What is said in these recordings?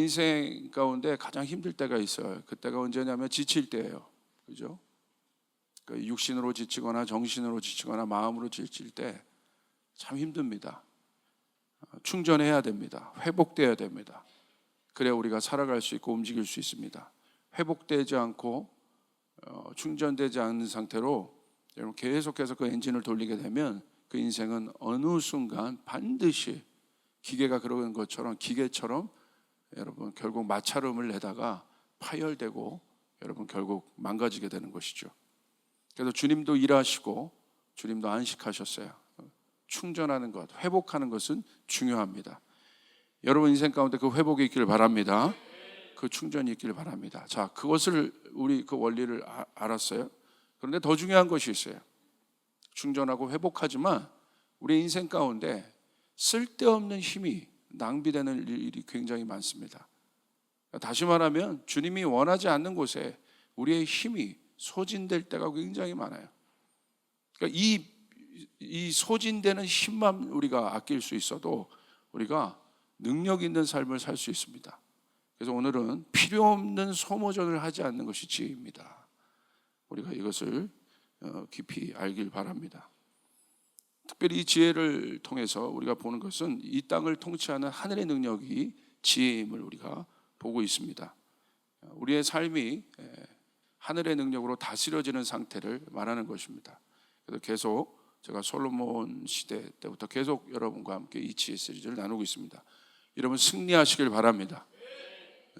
인생 가운데 가장 힘들 때가 있어요. 그때가 언제냐면 지칠 때예요. 그죠? 그러니까 육신으로 지치거나 정신으로 지치거나 마음으로 지칠 때 참 힘듭니다. 충전해야 됩니다. 회복돼야 됩니다. 그래야 우리가 살아갈 수 있고 움직일 수 있습니다. 회복되지 않고 충전되지 않는 상태로 여러분 계속해서 그 엔진을 돌리게 되면 그 인생은 어느 순간 반드시 기계가 그러는 것처럼 기계처럼 여러분 결국 마찰음을 내다가 파열되고 여러분 결국 망가지게 되는 것이죠. 그래서 주님도 일하시고 주님도 안식하셨어요. 충전하는 것, 회복하는 것은 중요합니다. 여러분 인생 가운데 그 회복이 있기를 바랍니다. 그 충전이 있기를 바랍니다. 자, 그것을 우리 그 원리를 알았어요. 그런데 더 중요한 것이 있어요. 충전하고 회복하지만 우리 인생 가운데 쓸데없는 힘이 낭비되는 일이 굉장히 많습니다. 다시 말하면 주님이 원하지 않는 곳에 우리의 힘이 소진될 때가 굉장히 많아요. 그러니까 이 소진되는 힘만 우리가 아낄 수 있어도 우리가 능력 있는 삶을 살 수 있습니다. 그래서 오늘은 필요 없는 소모전을 하지 않는 것이 지혜입니다. 우리가 이것을 깊이 알길 바랍니다. 특별히 이 지혜를 통해서 우리가 보는 것은 이 땅을 통치하는 하늘의 능력이 지혜임을 우리가 보고 있습니다. 우리의 삶이 하늘의 능력으로 다스려지는 상태를 말하는 것입니다. 그래서 계속 제가 솔로몬 시대 때부터 계속 여러분과 함께 이 지혜 시리즈를 나누고 있습니다. 여러분 승리하시길 바랍니다.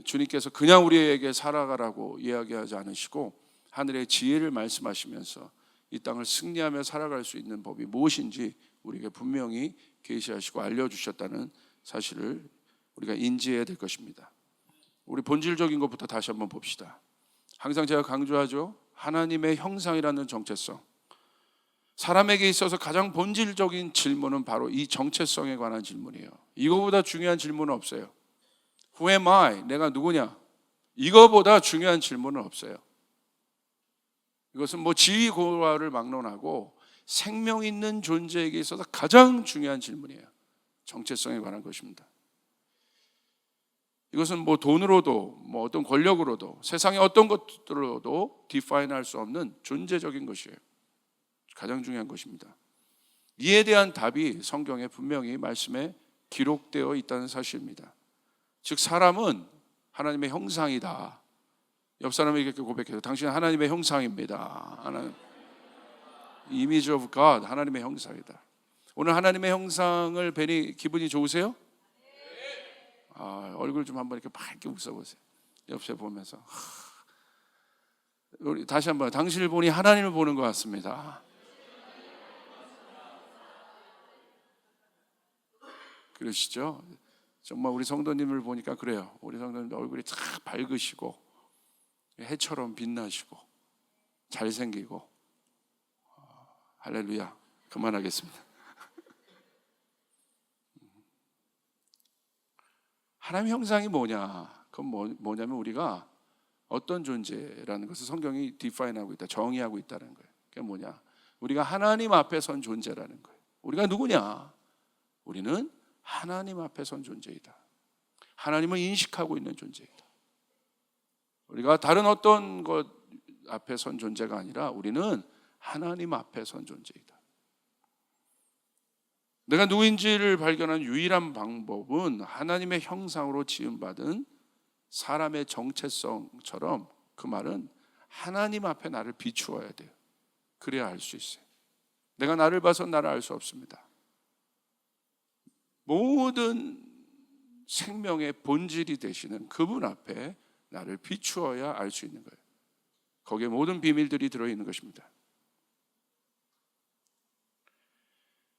주님께서 그냥 우리에게 살아가라고 이야기하지 않으시고 하늘의 지혜를 말씀하시면서 이 땅을 승리하며 살아갈 수 있는 법이 무엇인지 우리에게 분명히 계시하시고 알려주셨다는 사실을 우리가 인지해야 될 것입니다. 우리 본질적인 것부터 다시 한번 봅시다. 항상 제가 강조하죠. 하나님의 형상이라는 정체성. 사람에게 있어서 가장 본질적인 질문은 바로 이 정체성에 관한 질문이에요. 이거보다 중요한 질문은 없어요. Who am I? 내가 누구냐? 이거보다 중요한 질문은 없어요. 이것은 지위 고하를 막론하고 생명 있는 존재에게 있어서 가장 중요한 질문이에요. 정체성에 관한 것입니다. 이것은 돈으로도 어떤 권력으로도 세상의 어떤 것들로도 디파인할 수 없는 존재적인 것이에요. 가장 중요한 것입니다. 이에 대한 답이 성경에 분명히 말씀에 기록되어 있다는 사실입니다. 즉 사람은 하나님의 형상이다. 옆 사람에게 고백해서 당신은 하나님의 형상입니다. 하나님, Image of God, 하나님의 형상이다. 오늘 하나님의 형상을 뵈니 기분이 좋으세요? 얼굴 좀 한번 이렇게 밝게 웃어보세요. 옆에 보면서 우리 다시 한번 당신을 보니 하나님을 보는 것 같습니다. 그러시죠? 정말 우리 성도님을 보니까 그래요. 우리 성도님들 얼굴이 다 밝으시고 해처럼 빛나시고 잘생기고 할렐루야. 그만하겠습니다. 하나님의 형상이 뭐냐? 그건 뭐냐면 우리가 어떤 존재라는 것을 성경이 디파인하고 있다, 정의하고 있다는 거예요. 그게 뭐냐? 우리가 하나님 앞에 선 존재라는 거예요. 우리가 누구냐? 우리는 하나님 앞에 선 존재이다. 하나님을 인식하고 있는 존재이다. 우리가 다른 어떤 것 앞에 선 존재가 아니라 우리는 하나님 앞에 선 존재이다. 내가 누구인지를 발견한 유일한 방법은 하나님의 형상으로 지음받은 사람의 정체성처럼 그 말은 하나님 앞에 나를 비추어야 돼요. 그래야 알 수 있어요. 내가 나를 봐서 나를 알 수 없습니다. 모든 생명의 본질이 되시는 그분 앞에 나를 비추어야 알 수 있는 거예요. 거기에 모든 비밀들이 들어있는 것입니다.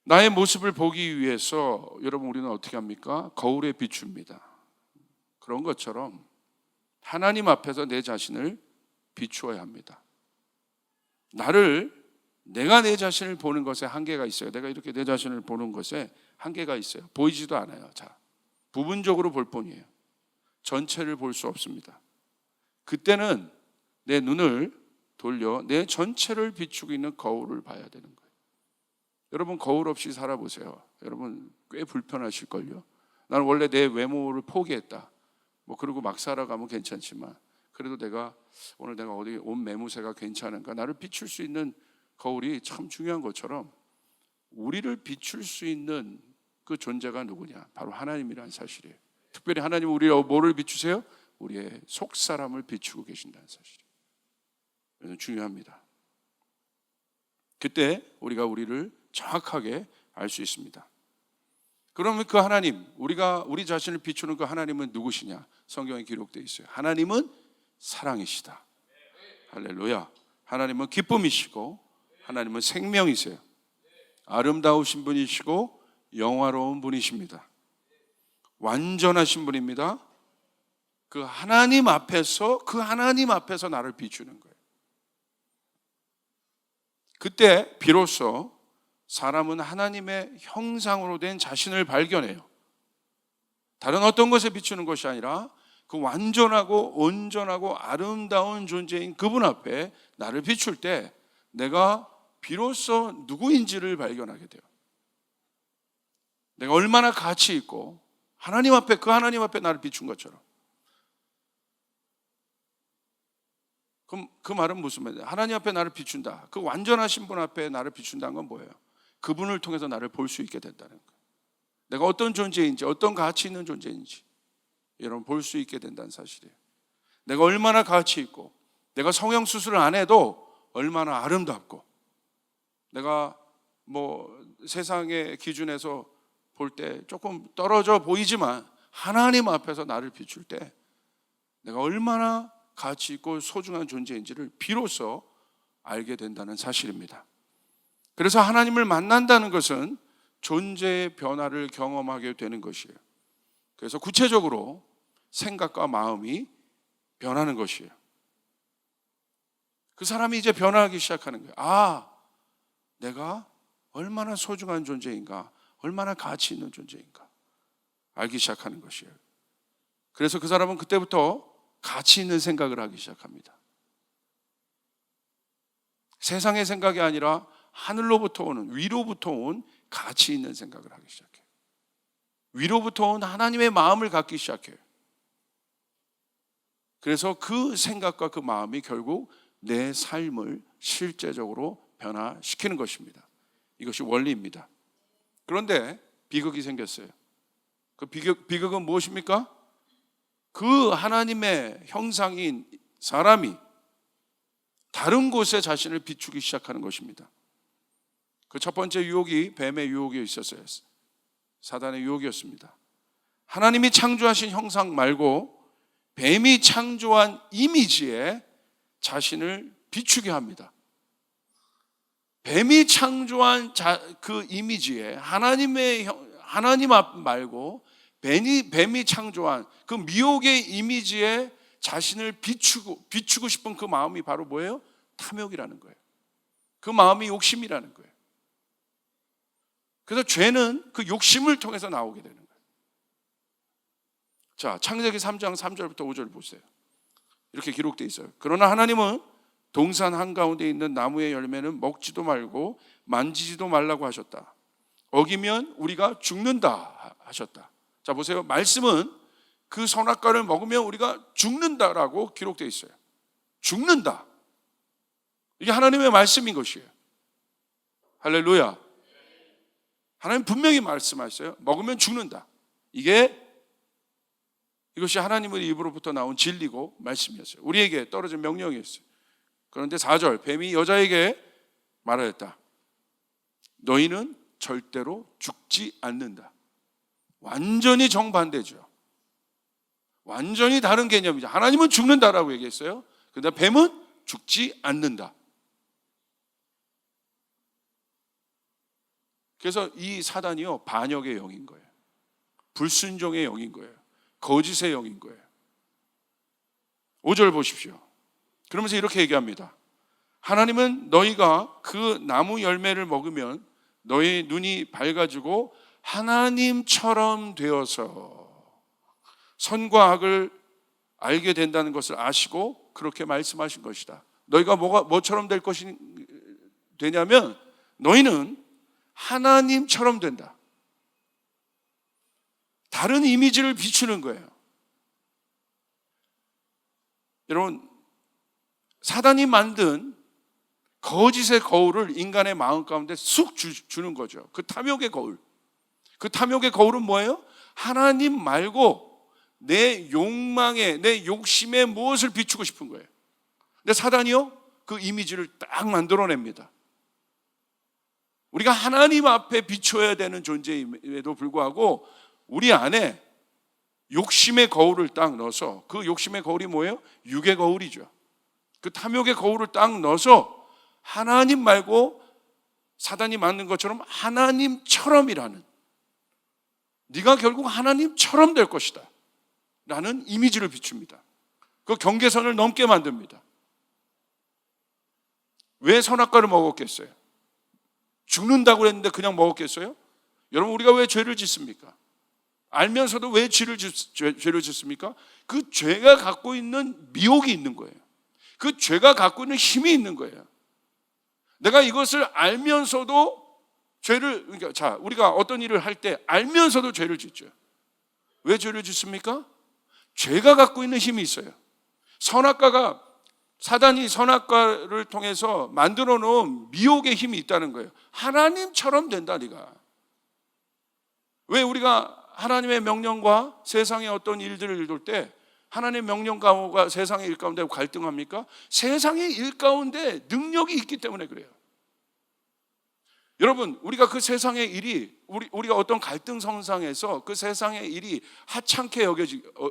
나의 모습을 보기 위해서 여러분 우리는 어떻게 합니까? 거울에 비춥니다. 그런 것처럼 하나님 앞에서 내 자신을 비추어야 합니다. 내가 내 자신을 보는 것에 한계가 있어요. 내가 이렇게 내 자신을 보는 것에 한계가 있어요. 보이지도 않아요. 자, 부분적으로 볼 뿐이에요. 전체를 볼 수 없습니다. 그때는 내 눈을 돌려 내 전체를 비추고 있는 거울을 봐야 되는 거예요. 여러분 거울 없이 살아보세요. 여러분 꽤 불편하실걸요. 나는 원래 내 외모를 포기했다. 뭐 그러고 막 살아가면 괜찮지만, 그래도 오늘 내가 어디 옷 매무새가 괜찮은가, 나를 비출 수 있는 거울이 참 중요한 것처럼 우리를 비출 수 있는 그 존재가 누구냐? 바로 하나님이라는 사실이에요. 특별히 하나님은 우리가 뭐를 비추세요? 우리의 속 사람을 비추고 계신다는 사실이에요. 이건 중요합니다. 그때 우리가 우리를 정확하게 알 수 있습니다. 그러면 그 하나님, 우리 자신을 비추는 그 하나님은 누구시냐? 성경에 기록되어 있어요. 하나님은 사랑이시다. 할렐루야. 하나님은 기쁨이시고 하나님은 생명이세요. 아름다우신 분이시고 영화로운 분이십니다. 완전하신 분입니다. 그 하나님 앞에서 나를 비추는 거예요. 그때 비로소 사람은 하나님의 형상으로 된 자신을 발견해요. 다른 어떤 것에 비추는 것이 아니라 그 완전하고 온전하고 아름다운 존재인 그분 앞에 나를 비출 때 내가 비로소 누구인지를 발견하게 돼요. 내가 얼마나 가치 있고 하나님 앞에, 그 하나님 앞에 나를 비춘 것처럼. 그럼 그 말은 무슨 말이에요? 하나님 앞에 나를 비춘다. 그 완전하신 분 앞에 나를 비춘다는 건 뭐예요? 그분을 통해서 나를 볼 수 있게 된다는 거예요. 내가 어떤 존재인지, 어떤 가치 있는 존재인지 여러분 볼 수 있게 된다는 사실이에요. 내가 얼마나 가치 있고, 내가 성형수술을 안 해도 얼마나 아름답고, 내가 뭐 세상의 기준에서 볼 때 조금 떨어져 보이지만 하나님 앞에서 나를 비출 때 내가 얼마나 가치 있고 소중한 존재인지를 비로소 알게 된다는 사실입니다. 그래서 하나님을 만난다는 것은 존재의 변화를 경험하게 되는 것이에요. 그래서 구체적으로 생각과 마음이 변하는 것이에요. 그 사람이 이제 변화하기 시작하는 거예요. 아, 내가 얼마나 소중한 존재인가, 얼마나 가치 있는 존재인가 알기 시작하는 것이에요. 그래서 그 사람은 그때부터 가치 있는 생각을 하기 시작합니다. 세상의 생각이 아니라 하늘로부터 오는, 위로부터 온 가치 있는 생각을 하기 시작해요. 위로부터 온 하나님의 마음을 갖기 시작해요. 그래서 그 생각과 그 마음이 결국 내 삶을 실제적으로 변화시키는 것입니다. 이것이 원리입니다. 그런데 비극이 생겼어요. 그 비극은 무엇입니까? 그 하나님의 형상인 사람이 다른 곳에 자신을 비추기 시작하는 것입니다. 그 첫 번째 유혹이 뱀의 유혹이 있었어요. 사단의 유혹이었습니다. 하나님이 창조하신 형상 말고 뱀이 창조한 이미지에 자신을 비추게 합니다. 뱀이 창조한 그 이미지에 하나님 앞 말고 뱀이 창조한 그 미혹의 이미지에 자신을 비추고 싶은 그 마음이 바로 뭐예요? 탐욕이라는 거예요. 그 마음이 욕심이라는 거예요. 그래서 죄는 그 욕심을 통해서 나오게 되는 거예요. 자, 창세기 3장 3절부터 5절 보세요. 이렇게 기록되어 있어요. 그러나 하나님은 동산 한가운데 있는 나무의 열매는 먹지도 말고 만지지도 말라고 하셨다. 어기면 우리가 죽는다 하셨다. 자, 보세요. 말씀은 그 선악과를 먹으면 우리가 죽는다라고 기록되어 있어요. 죽는다. 이게 하나님의 말씀인 것이에요. 할렐루야. 하나님 분명히 말씀하셨어요. 먹으면 죽는다. 이것이 하나님의 입으로부터 나온 진리고 말씀이었어요. 우리에게 떨어진 명령이었어요. 그런데 4절, 뱀이 여자에게 말하였다. 너희는 절대로 죽지 않는다. 완전히 정반대죠. 완전히 다른 개념이죠. 하나님은 죽는다라고 얘기했어요. 그런데 뱀은 죽지 않는다. 그래서 이 사단이요, 반역의 영인 거예요. 불순종의 영인 거예요. 거짓의 영인 거예요. 5절 보십시오. 그러면서 이렇게 얘기합니다. 하나님은 너희가 그 나무 열매를 먹으면 너희 눈이 밝아지고 하나님처럼 되어서 선과 악을 알게 된다는 것을 아시고 그렇게 말씀하신 것이다. 너희가 뭐처럼 될 것이 되냐면 너희는 하나님처럼 된다. 다른 이미지를 비추는 거예요. 여러분, 사단이 만든 거짓의 거울을 인간의 마음 가운데 쑥 주는 거죠. 그 탐욕의 거울. 그 탐욕의 거울은 뭐예요? 하나님 말고 내 욕망에, 내 욕심에 무엇을 비추고 싶은 거예요. 근데 사단이요, 그 이미지를 딱 만들어냅니다. 우리가 하나님 앞에 비춰야 되는 존재임에도 불구하고 우리 안에 욕심의 거울을 딱 넣어서, 그 욕심의 거울이 뭐예요? 육의 거울이죠. 그 탐욕의 거울을 딱 넣어서 하나님 말고 사단이 만든 것처럼 하나님처럼이라는, 네가 결국 하나님처럼 될 것이다 라는 이미지를 비춥니다. 그 경계선을 넘게 만듭니다. 왜 선악과를 먹었겠어요? 죽는다고 했는데 그냥 먹었겠어요? 여러분, 우리가 왜 죄를 짓습니까? 알면서도 왜 죄를 짓습니까? 그 죄가 갖고 있는 미혹이 있는 거예요. 그 죄가 갖고 있는 힘이 있는 거예요. 내가 이것을 알면서도 죄를, 그러니까 자, 우리가 어떤 일을 할 때 알면서도 죄를 짓죠. 왜 죄를 짓습니까? 죄가 갖고 있는 힘이 있어요. 선악과가, 사단이 선악과를 통해서 만들어 놓은 미혹의 힘이 있다는 거예요. 하나님처럼 된다, 네가. 왜 우리가 하나님의 명령과 세상의 어떤 일들을 이룰 때 하나님의 명령과 세상의 일 가운데 갈등합니까? 세상의 일 가운데 능력이 있기 때문에 그래요. 여러분, 우리가 그 세상의 일이, 우리가 어떤 갈등 성상에서 그 세상의 일이 하찮게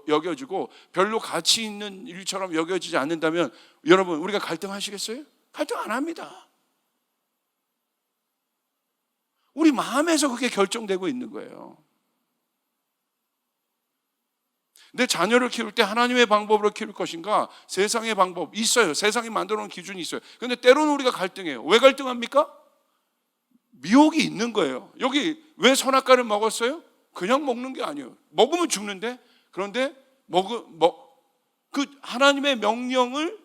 여겨지고 별로 가치 있는 일처럼 여겨지지 않는다면 여러분, 우리가 갈등하시겠어요? 갈등 안 합니다. 우리 마음에서 그게 결정되고 있는 거예요. 내 자녀를 키울 때 하나님의 방법으로 키울 것인가, 세상의 방법 있어요. 세상이 만들어 놓은 기준이 있어요. 그런데 때로는 우리가 갈등해요. 왜 갈등합니까? 미혹이 있는 거예요. 여기 왜 선악과를 먹었어요? 그냥 먹는 게 아니에요. 먹으면 죽는데, 그런데 그 하나님의 명령을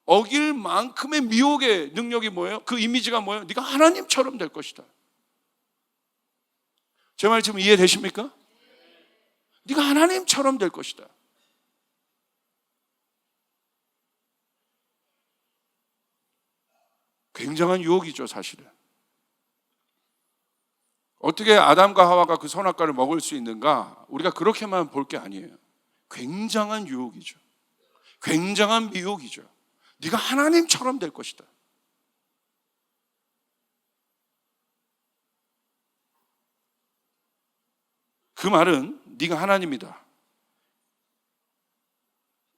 어길 만큼의 미혹의 능력이 뭐예요? 그 이미지가 뭐예요? 네가 하나님처럼 될 것이다. 제 말 지금 이해되십니까? 네가 하나님처럼 될 것이다. 굉장한 유혹이죠, 사실은. 어떻게 아담과 하와가 그 선악과를 먹을 수 있는가? 우리가 그렇게만 볼 게 아니에요. 굉장한 유혹이죠. 굉장한 미혹이죠. 네가 하나님처럼 될 것이다. 그 말은 네가 하나님이다.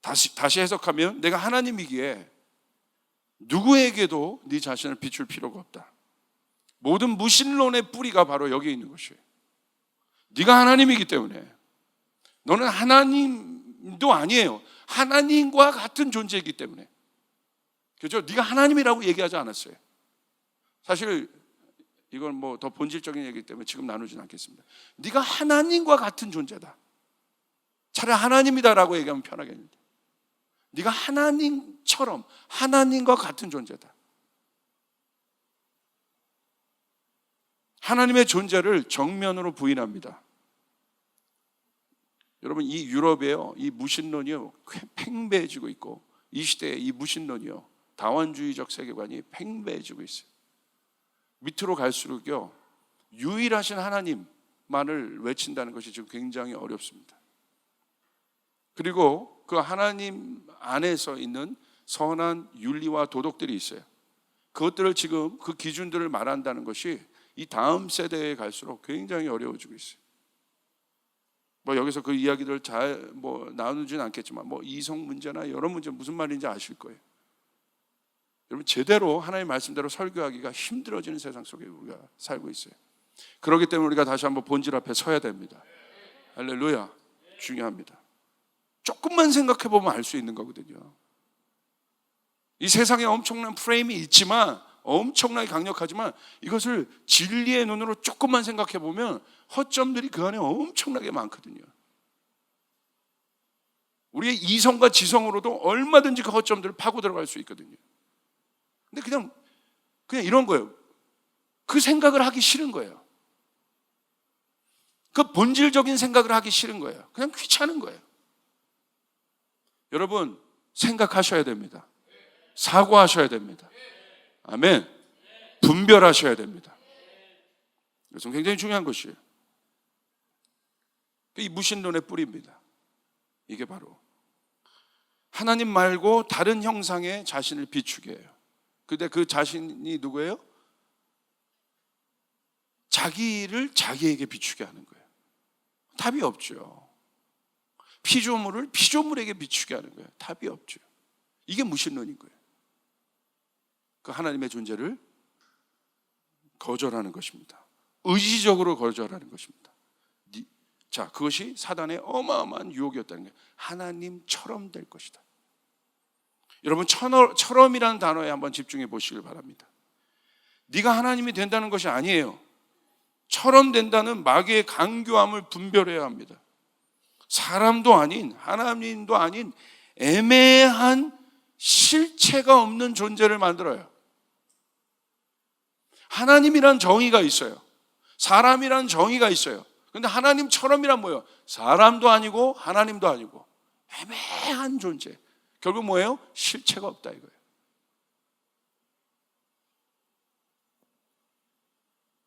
다시 해석하면 내가 하나님이기에 누구에게도 네 자신을 비출 필요가 없다. 모든 무신론의 뿌리가 바로 여기에 있는 것이에요. 네가 하나님이기 때문에, 너는 하나님도 아니에요. 하나님과 같은 존재이기 때문에. 그렇죠? 네가 하나님이라고 얘기하지 않았어요. 사실 이건 뭐 더 본질적인 얘기이기 때문에 지금 나누지는 않겠습니다. 네가 하나님과 같은 존재다. 차라리 하나님이다라고 얘기하면 편하겠는데, 네가 하나님처럼, 하나님과 같은 존재다. 하나님의 존재를 정면으로 부인합니다. 여러분, 이 유럽에요, 이 무신론이요 팽배해지고 있고, 이 시대에 이 무신론이요, 다원주의적 세계관이 팽배해지고 있어요. 밑으로 갈수록요, 유일하신 하나님만을 외친다는 것이 지금 굉장히 어렵습니다. 그리고 그 하나님 안에서 있는 선한 윤리와 도덕들이 있어요. 그것들을 지금, 그 기준들을 말한다는 것이 이 다음 세대에 갈수록 굉장히 어려워지고 있어요. 뭐 여기서 그 이야기들 잘 나누지는 않겠지만, 이성 문제나 여러 문제 무슨 말인지 아실 거예요. 여러분, 제대로 하나님의 말씀대로 설교하기가 힘들어지는 세상 속에 우리가 살고 있어요. 그렇기 때문에 우리가 다시 한번 본질 앞에 서야 됩니다. 할렐루야. 중요합니다. 조금만 생각해 보면 알 수 있는 거거든요. 이 세상에 엄청난 프레임이 있지만, 엄청나게 강력하지만, 이것을 진리의 눈으로 조금만 생각해 보면 허점들이 그 안에 엄청나게 많거든요. 우리의 이성과 지성으로도 얼마든지 그 허점들을 파고 들어갈 수 있거든요. 근데 그냥 이런 거예요. 그 생각을 하기 싫은 거예요. 그 본질적인 생각을 하기 싫은 거예요. 그냥 귀찮은 거예요. 여러분, 생각하셔야 됩니다. 사고하셔야 됩니다. 아멘. 분별하셔야 됩니다. 이것은 굉장히 중요한 것이에요. 이 무신론의 뿌리입니다. 이게 바로 하나님 말고 다른 형상의 자신을 비추게 해요. 근데 그 자신이 누구예요? 자기를 자기에게 비추게 하는 거예요. 답이 없죠. 피조물을 피조물에게 비추게 하는 거예요. 답이 없죠. 이게 무신론인 거예요. 그 하나님의 존재를 거절하는 것입니다. 의지적으로 거절하는 것입니다. 자, 그것이 사단의 어마어마한 유혹이었다는 거예요. 하나님처럼 될 것이다. 여러분, 처럼이라는 단어에 한번 집중해 보시길 바랍니다. 네가 하나님이 된다는 것이 아니에요. 처럼 된다는 마귀의 강교함을 분별해야 합니다. 사람도 아닌, 하나님도 아닌 애매한 실체가 없는 존재를 만들어요. 하나님이란 정의가 있어요. 사람이란 정의가 있어요. 근데 하나님처럼이란 뭐예요? 사람도 아니고 하나님도 아니고 애매한 존재. 결국 뭐예요? 실체가 없다 이거예요.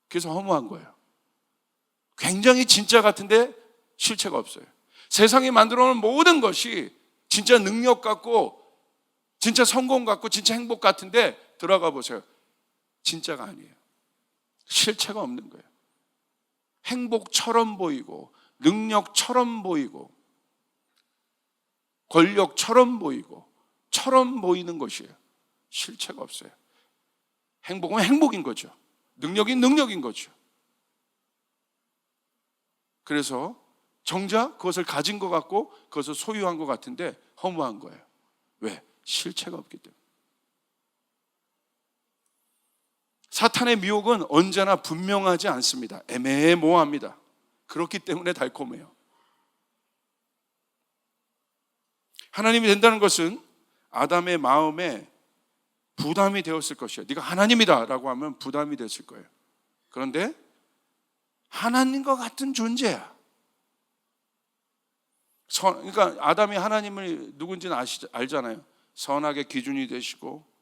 그래서 허무한 거예요. 굉장히 진짜 같은데 실체가 없어요. 세상이 만들어 놓은 모든 것이 진짜 능력 같고 진짜 성공 같고 진짜 행복 같은데 들어가 보세요. 진짜가 아니에요. 실체가 없는 거예요. 행복처럼 보이고 능력처럼 보이고 권력처럼 보이고 처럼 보이는 것이에요. 실체가 없어요. 행복은 행복인 거죠. 능력인 능력인 거죠. 그래서 정작 그것을 가진 것 같고 그것을 소유한 것 같은데 허무한 거예요. 왜? 실체가 없기 때문에. 사탄의 미혹은 언제나 분명하지 않습니다. 애매모호합니다. 그렇기 때문에 달콤해요. 하나님이 된다는 것은 아담의 마음에 부담이 되었을 것이에요. 네가 하나님이다 라고 하면 부담이 됐을 거예요. 그런데 하나님과 같은 존재야. 그러니까 아담이 하나님을 누군지는 알잖아요. 선악의 기준이 되시고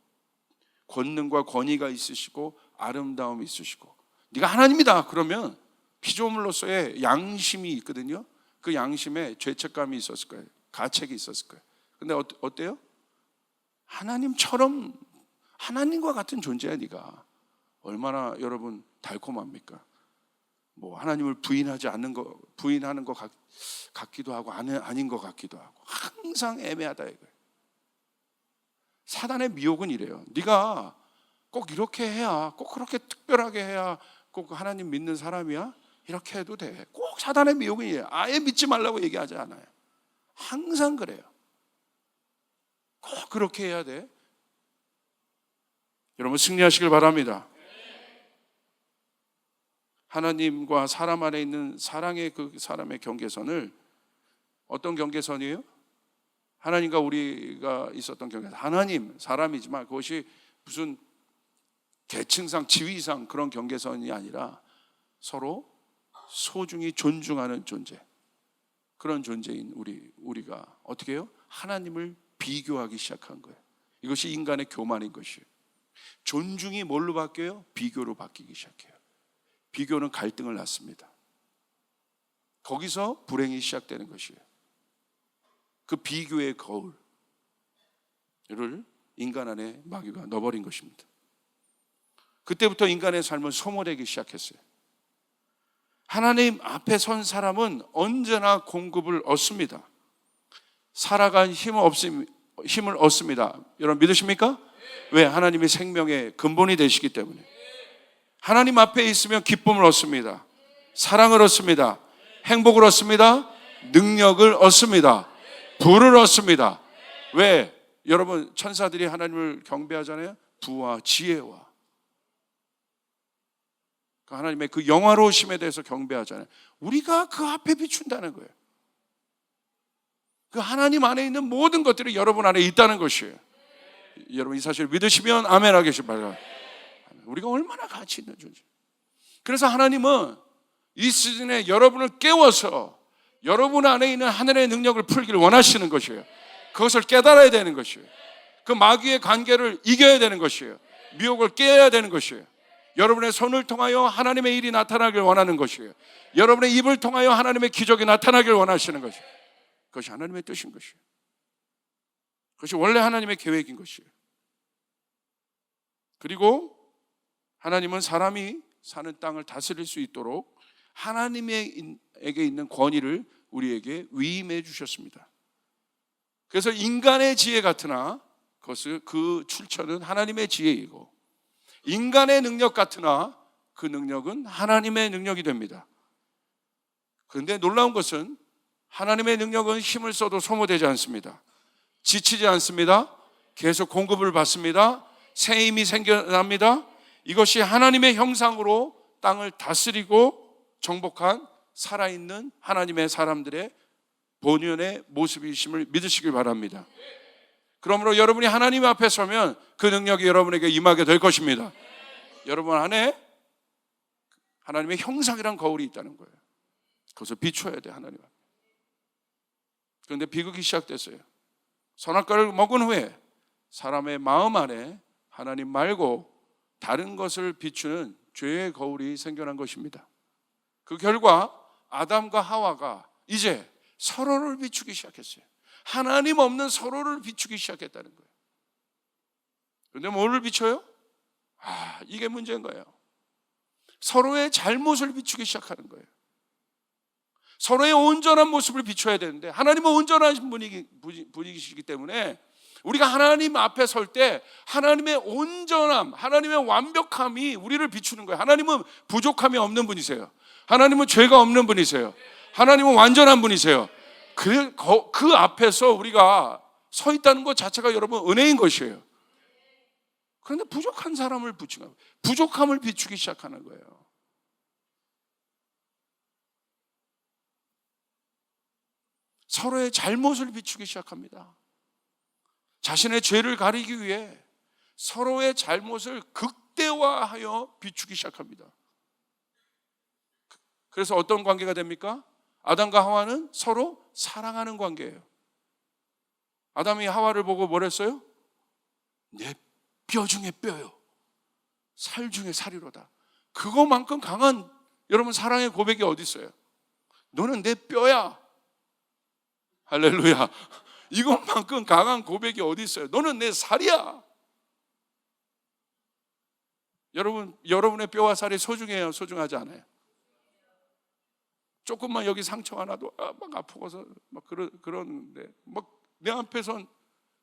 권능과 권위가 있으시고 아름다움이 있으시고 네가 하나님이다 그러면 피조물로서의 양심이 있거든요. 그 양심에 죄책감이 있었을 거예요. 가책이 있었을 거예요. 근데 어때요? 하나님처럼 하나님과 같은 존재야 네가. 얼마나 여러분 달콤합니까? 뭐 하나님을 부인하지 않는 거, 부인하는 것 같기도 하고 아닌 것 같기도 하고 항상 애매하다 이거예요. 사단의 미혹은 이래요. 네가 꼭 이렇게 해야, 꼭 그렇게 특별하게 해야 꼭 하나님 믿는 사람이야? 이렇게 해도 돼. 꼭 사단의 미혹은 이래요. 아예 믿지 말라고 얘기하지 않아요. 항상 그래요. 꼭 그렇게 해야 돼. 여러분 승리하시길 바랍니다. 하나님과 사람 안에 있는 사랑의 그 사람의 경계선을 어떤 경계선이에요? 하나님과 우리가 있었던 경계선. 하나님, 사람이지만 그것이 무슨 계층상, 지위상 그런 경계선이 아니라 서로 소중히 존중하는 존재. 그런 존재인 우리가 어떻게 해요? 하나님을 비교하기 시작한 거예요. 이것이 인간의 교만인 것이에요. 존중이 뭘로 바뀌어요? 비교로 바뀌기 시작해요. 비교는 갈등을 낳습니다. 거기서 불행이 시작되는 것이에요. 그 비교의 거울을 인간 안에 마귀가 넣어버린 것입니다. 그때부터 인간의 삶은 소멸되기 시작했어요. 하나님 앞에 선 사람은 언제나 공급을 얻습니다. 살아간 힘을 얻습니다. 여러분 믿으십니까? 왜? 하나님이 생명의 근본이 되시기 때문에. 하나님 앞에 있으면 기쁨을 얻습니다. 사랑을 얻습니다. 행복을 얻습니다. 능력을 얻습니다. 부를 얻습니다. 왜? 여러분 천사들이 하나님을 경배하잖아요. 부와 지혜와 하나님의 그 영화로우심에 대해서 경배하잖아요. 우리가 그 앞에 비춘다는 거예요. 그 하나님 안에 있는 모든 것들이 여러분 안에 있다는 것이에요. 여러분 이 사실을 믿으시면 아멘 하시기 바랍니다. 우리가 얼마나 가치 있는 존재. 그래서 하나님은 이 시즌에 여러분을 깨워서 여러분 안에 있는 하늘의 능력을 풀기를 원하시는 것이에요. 그것을 깨달아야 되는 것이에요. 그 마귀의 관계를 이겨야 되는 것이에요. 미혹을 깨야 되는 것이에요. 여러분의 손을 통하여 하나님의 일이 나타나길 원하는 것이에요. 여러분의 입을 통하여 하나님의 기적이 나타나길 원하시는 것이에요. 그것이 하나님의 뜻인 것이에요. 그것이 원래 하나님의 계획인 것이에요. 그리고 하나님은 사람이 사는 땅을 다스릴 수 있도록 하나님에게 있는 권위를 우리에게 위임해 주셨습니다. 그래서 인간의 지혜 같으나 그 출처는 하나님의 지혜이고, 인간의 능력 같으나 그 능력은 하나님의 능력이 됩니다. 그런데 놀라운 것은 하나님의 능력은 힘을 써도 소모되지 않습니다. 지치지 않습니다. 계속 공급을 받습니다. 새 힘이 생겨납니다. 이것이 하나님의 형상으로 땅을 다스리고 정복한 살아있는 하나님의 사람들의 본연의 모습이심을 믿으시길 바랍니다. 그러므로 여러분이 하나님 앞에 서면 그 능력이 여러분에게 임하게 될 것입니다. 여러분 안에 하나님의 형상이란 거울이 있다는 거예요. 그것을 비춰야 돼, 하나님 앞에. 그런데 비극이 시작됐어요. 선악과를 먹은 후에 사람의 마음 안에 하나님 말고 다른 것을 비추는 죄의 거울이 생겨난 것입니다. 그 결과 아담과 하와가 이제 서로를 비추기 시작했어요. 하나님 없는 서로를 비추기 시작했다는 거예요. 그런데 뭐를 비춰요? 이게 문제인 거예요. 서로의 잘못을 비추기 시작하는 거예요. 서로의 온전한 모습을 비춰야 되는데 하나님은 온전하신 분이시기 때문에 우리가 하나님 앞에 설 때 하나님의 온전함, 하나님의 완벽함이 우리를 비추는 거예요. 하나님은 부족함이 없는 분이세요. 하나님은 죄가 없는 분이세요. 하나님은 완전한 분이세요. 그 앞에서 우리가 서 있다는 것 자체가 여러분 은혜인 것이에요. 그런데 부족한 사람을 비추는, 부족함을 비추기 시작하는 거예요. 서로의 잘못을 비추기 시작합니다. 자신의 죄를 가리기 위해 서로의 잘못을 극대화하여 비추기 시작합니다. 그래서 어떤 관계가 됩니까? 아담과 하와는 서로 사랑하는 관계예요. 아담이 하와를 보고 뭐랬어요? 내 뼈 중에 뼈요, 살 중에 살이로다. 그거만큼 강한 여러분 사랑의 고백이 어디 있어요? 너는 내 뼈야. 할렐루야. 이것만큼 강한 고백이 어디 있어요? 너는 내 살이야. 여러분의 뼈와 살이 소중해요, 소중하지 않아요? 조금만 여기 상처가 나도 막 아프고서 막 그러는데 막 내 앞에선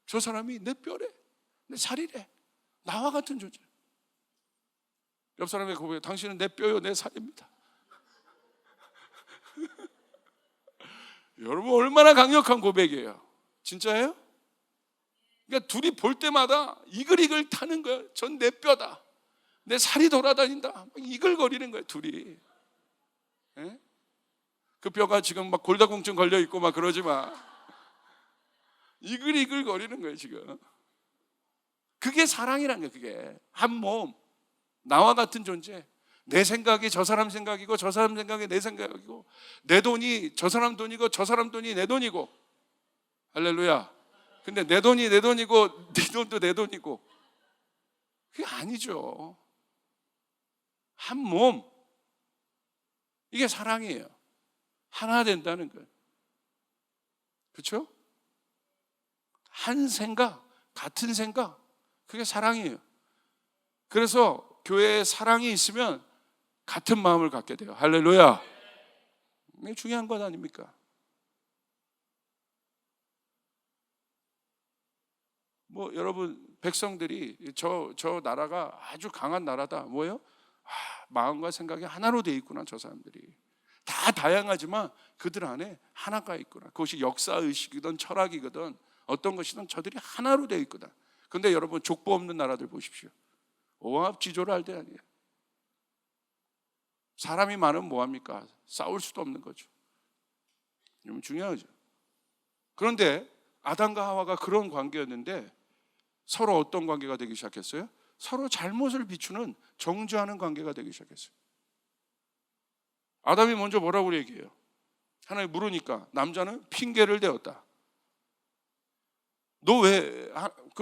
저 사람이 내 뼈래, 내 살이래, 나와 같은 존재. 옆 사람의 고백, 당신은 내 뼈요, 내 살입니다. 여러분 얼마나 강력한 고백이에요. 진짜예요? 그러니까 둘이 볼 때마다 이글이글 타는 거예요. 전 내 뼈다, 내 살이 돌아다닌다, 이글거리는 거예요, 둘이. 네? 그 뼈가 지금 막 골다공증 걸려 있고 막 그러지 마. 이글이글 거리는 거예요, 지금. 그게 사랑이란 거예요. 그게 한 몸, 나와 같은 존재. 내 생각이 저 사람 생각이고 저 사람 생각이 내 생각이고, 내 돈이 저 사람 돈이고 저 사람 돈이 내 돈이고. 할렐루야. 근데 내 돈이 내 돈이고 네 돈도 내 돈이고, 그게 아니죠. 한 몸, 이게 사랑이에요. 하나 된다는 거예요. 그렇죠? 한 생각, 같은 생각, 그게 사랑이에요. 그래서 교회에 사랑이 있으면 같은 마음을 갖게 돼요. 할렐루야. 이게 중요한 것 아닙니까? 뭐 여러분 백성들이 저 나라가 아주 강한 나라다. 뭐예요? 마음과 생각이 하나로 돼 있구나. 저 사람들이 다 다양하지만 그들 안에 하나가 있구나. 그것이 역사의식이든 철학이든 어떤 것이든 저들이 하나로 되어 있거든. 그런데 여러분 족보 없는 나라들 보십시오. 오합지졸을 할 때 아니에요. 사람이 많으면 뭐합니까? 싸울 수도 없는 거죠. 이러면 중요하죠. 그런데 아담과 하와가 그런 관계였는데 서로 어떤 관계가 되기 시작했어요? 서로 잘못을 비추는, 정죄하는 관계가 되기 시작했어요. 아담이 먼저 뭐라고 얘기해요? 하나님 물으니까 남자는 핑계를 대었다. 너 왜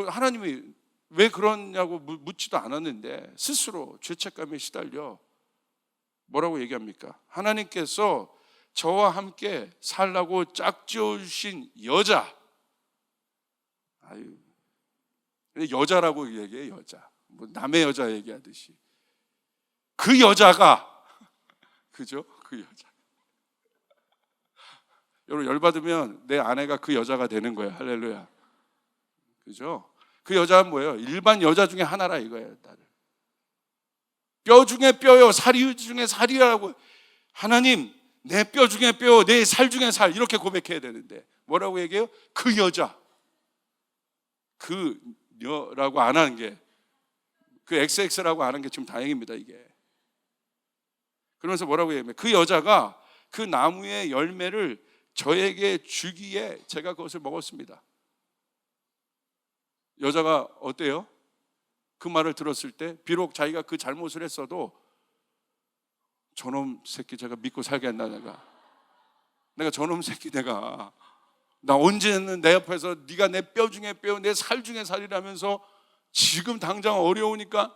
하나님이 왜 그러냐고 묻지도 않았는데 스스로 죄책감에 시달려 뭐라고 얘기합니까? 하나님께서 저와 함께 살라고 짝지어주신 여자, 아유, 여자라고 얘기해. 여자, 뭐 남의 여자 얘기하듯이 그 여자가 그죠? 그 여자. 여러분 열받으면 내 아내가 그 여자가 되는 거예요. 할렐루야. 그죠? 그 여자는 뭐예요? 일반 여자 중에 하나라 이거예요. 나를. 뼈 중에 뼈요, 살이 중에 살이라고. 하나님, 내 뼈 중에 뼈, 내 살 중에 살, 이렇게 고백해야 되는데 뭐라고 얘기해요? 그 여자. 그 여라고 안 하는 게, 그 XX라고 안 하는 게 좀 다행입니다. 이게. 그러면서 뭐라고 얘기해요? 그 여자가 그 나무의 열매를 저에게 주기에 제가 그것을 먹었습니다. 여자가 어때요? 그 말을 들었을 때 비록 자기가 그 잘못을 했어도 저놈 새끼 제가 믿고 살게 한다. 내가 저놈 새끼 나 언제는 내 옆에서 네가 내 뼈 중에 뼈, 내 살 중에 살이라면서 지금 당장 어려우니까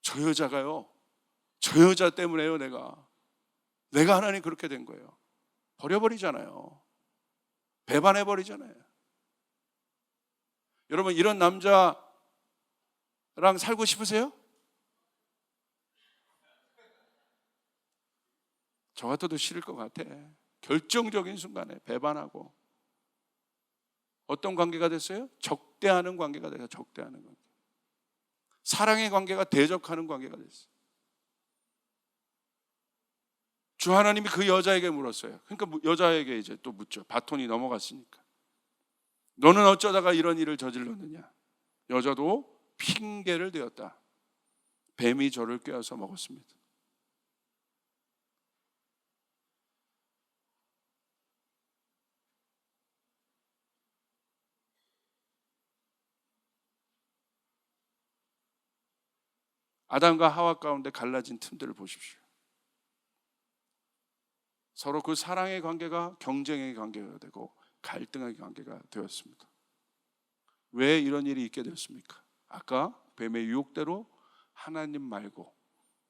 저 여자가요, 저 여자 때문에요. 내가 하나님 그렇게 된 거예요. 버려버리잖아요. 배반해버리잖아요. 여러분 이런 남자랑 살고 싶으세요? 저 같아도 싫을 것 같아. 결정적인 순간에 배반하고 어떤 관계가 됐어요? 적대하는 관계가 돼요. 적대하는 관계. 사랑의 관계가 대적하는 관계가 됐어요. 주 하나님이 그 여자에게 물었어요. 그러니까 여자에게 이제 또 묻죠. 바톤이 넘어갔으니까. 너는 어쩌다가 이런 일을 저질렀느냐? 여자도 핑계를 대었다. 뱀이 저를 꿰어서 먹었습니다. 아담과 하와 가운데 갈라진 틈들을 보십시오. 서로 그 사랑의 관계가 경쟁의 관계가 되고 갈등의 관계가 되었습니다. 왜 이런 일이 있게 되었습니까? 아까 뱀의 유혹대로 하나님 말고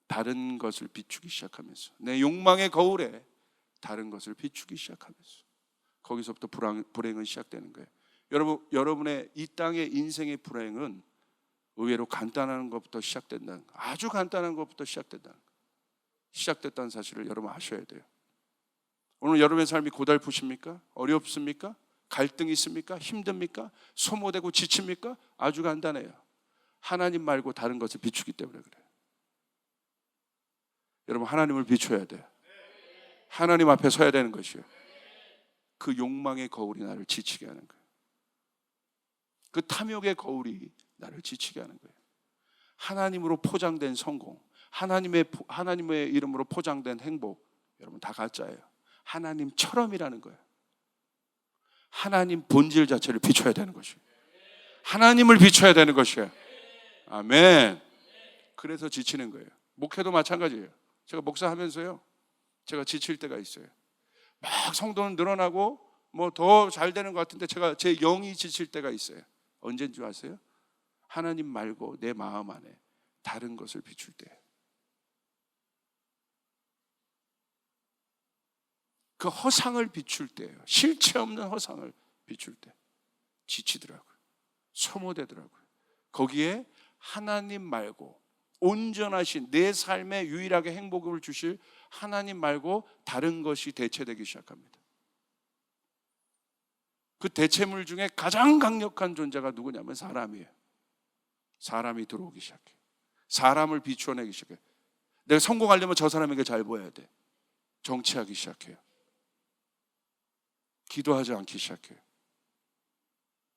다른 것을 비추기 시작하면서, 내 욕망의 거울에 다른 것을 비추기 시작하면서 거기서부터 불행은 시작되는 거예요. 여러분의 이 땅의 인생의 불행은 의외로 간단한 것부터 시작된다는 거, 아주 간단한 것부터 시작됐다는 사실을 여러분 아셔야 돼요. 오늘 여러분의 삶이 고달프십니까? 어렵습니까? 갈등이 있습니까? 힘듭니까? 소모되고 지칩니까? 아주 간단해요. 하나님 말고 다른 것을 비추기 때문에 그래요. 여러분 하나님을 비춰야 돼요. 하나님 앞에 서야 되는 것이에요. 그 욕망의 거울이 나를 지치게 하는 거예요. 그 탐욕의 거울이 나를 지치게 하는 거예요. 하나님으로 포장된 성공, 하나님의 이름으로 포장된 행복, 여러분 다 가짜예요. 하나님처럼이라는 거예요. 하나님 본질 자체를 비춰야 되는 것이에요. 하나님을 비춰야 되는 것이에요. 아멘. 그래서 지치는 거예요. 목회도 마찬가지예요. 제가 목사하면서요, 제가 지칠 때가 있어요. 막 성도는 늘어나고 뭐 더 잘 되는 것 같은데 제 영이 지칠 때가 있어요. 언제인 줄 아세요? 하나님 말고 내 마음 안에 다른 것을 비출 때, 그 허상을 비출 때예요. 실체 없는 허상을 비출 때 지치더라고요. 소모되더라고요. 거기에 하나님 말고 온전하신 내 삶에 유일하게 행복을 주실 하나님 말고 다른 것이 대체되기 시작합니다. 그 대체물 중에 가장 강력한 존재가 누구냐면 사람이에요. 사람이 들어오기 시작해요. 사람을 비추어내기 시작해요. 내가 성공하려면 저 사람에게 잘 보여야 돼. 정치하기 시작해요. 기도하지 않기 시작해요.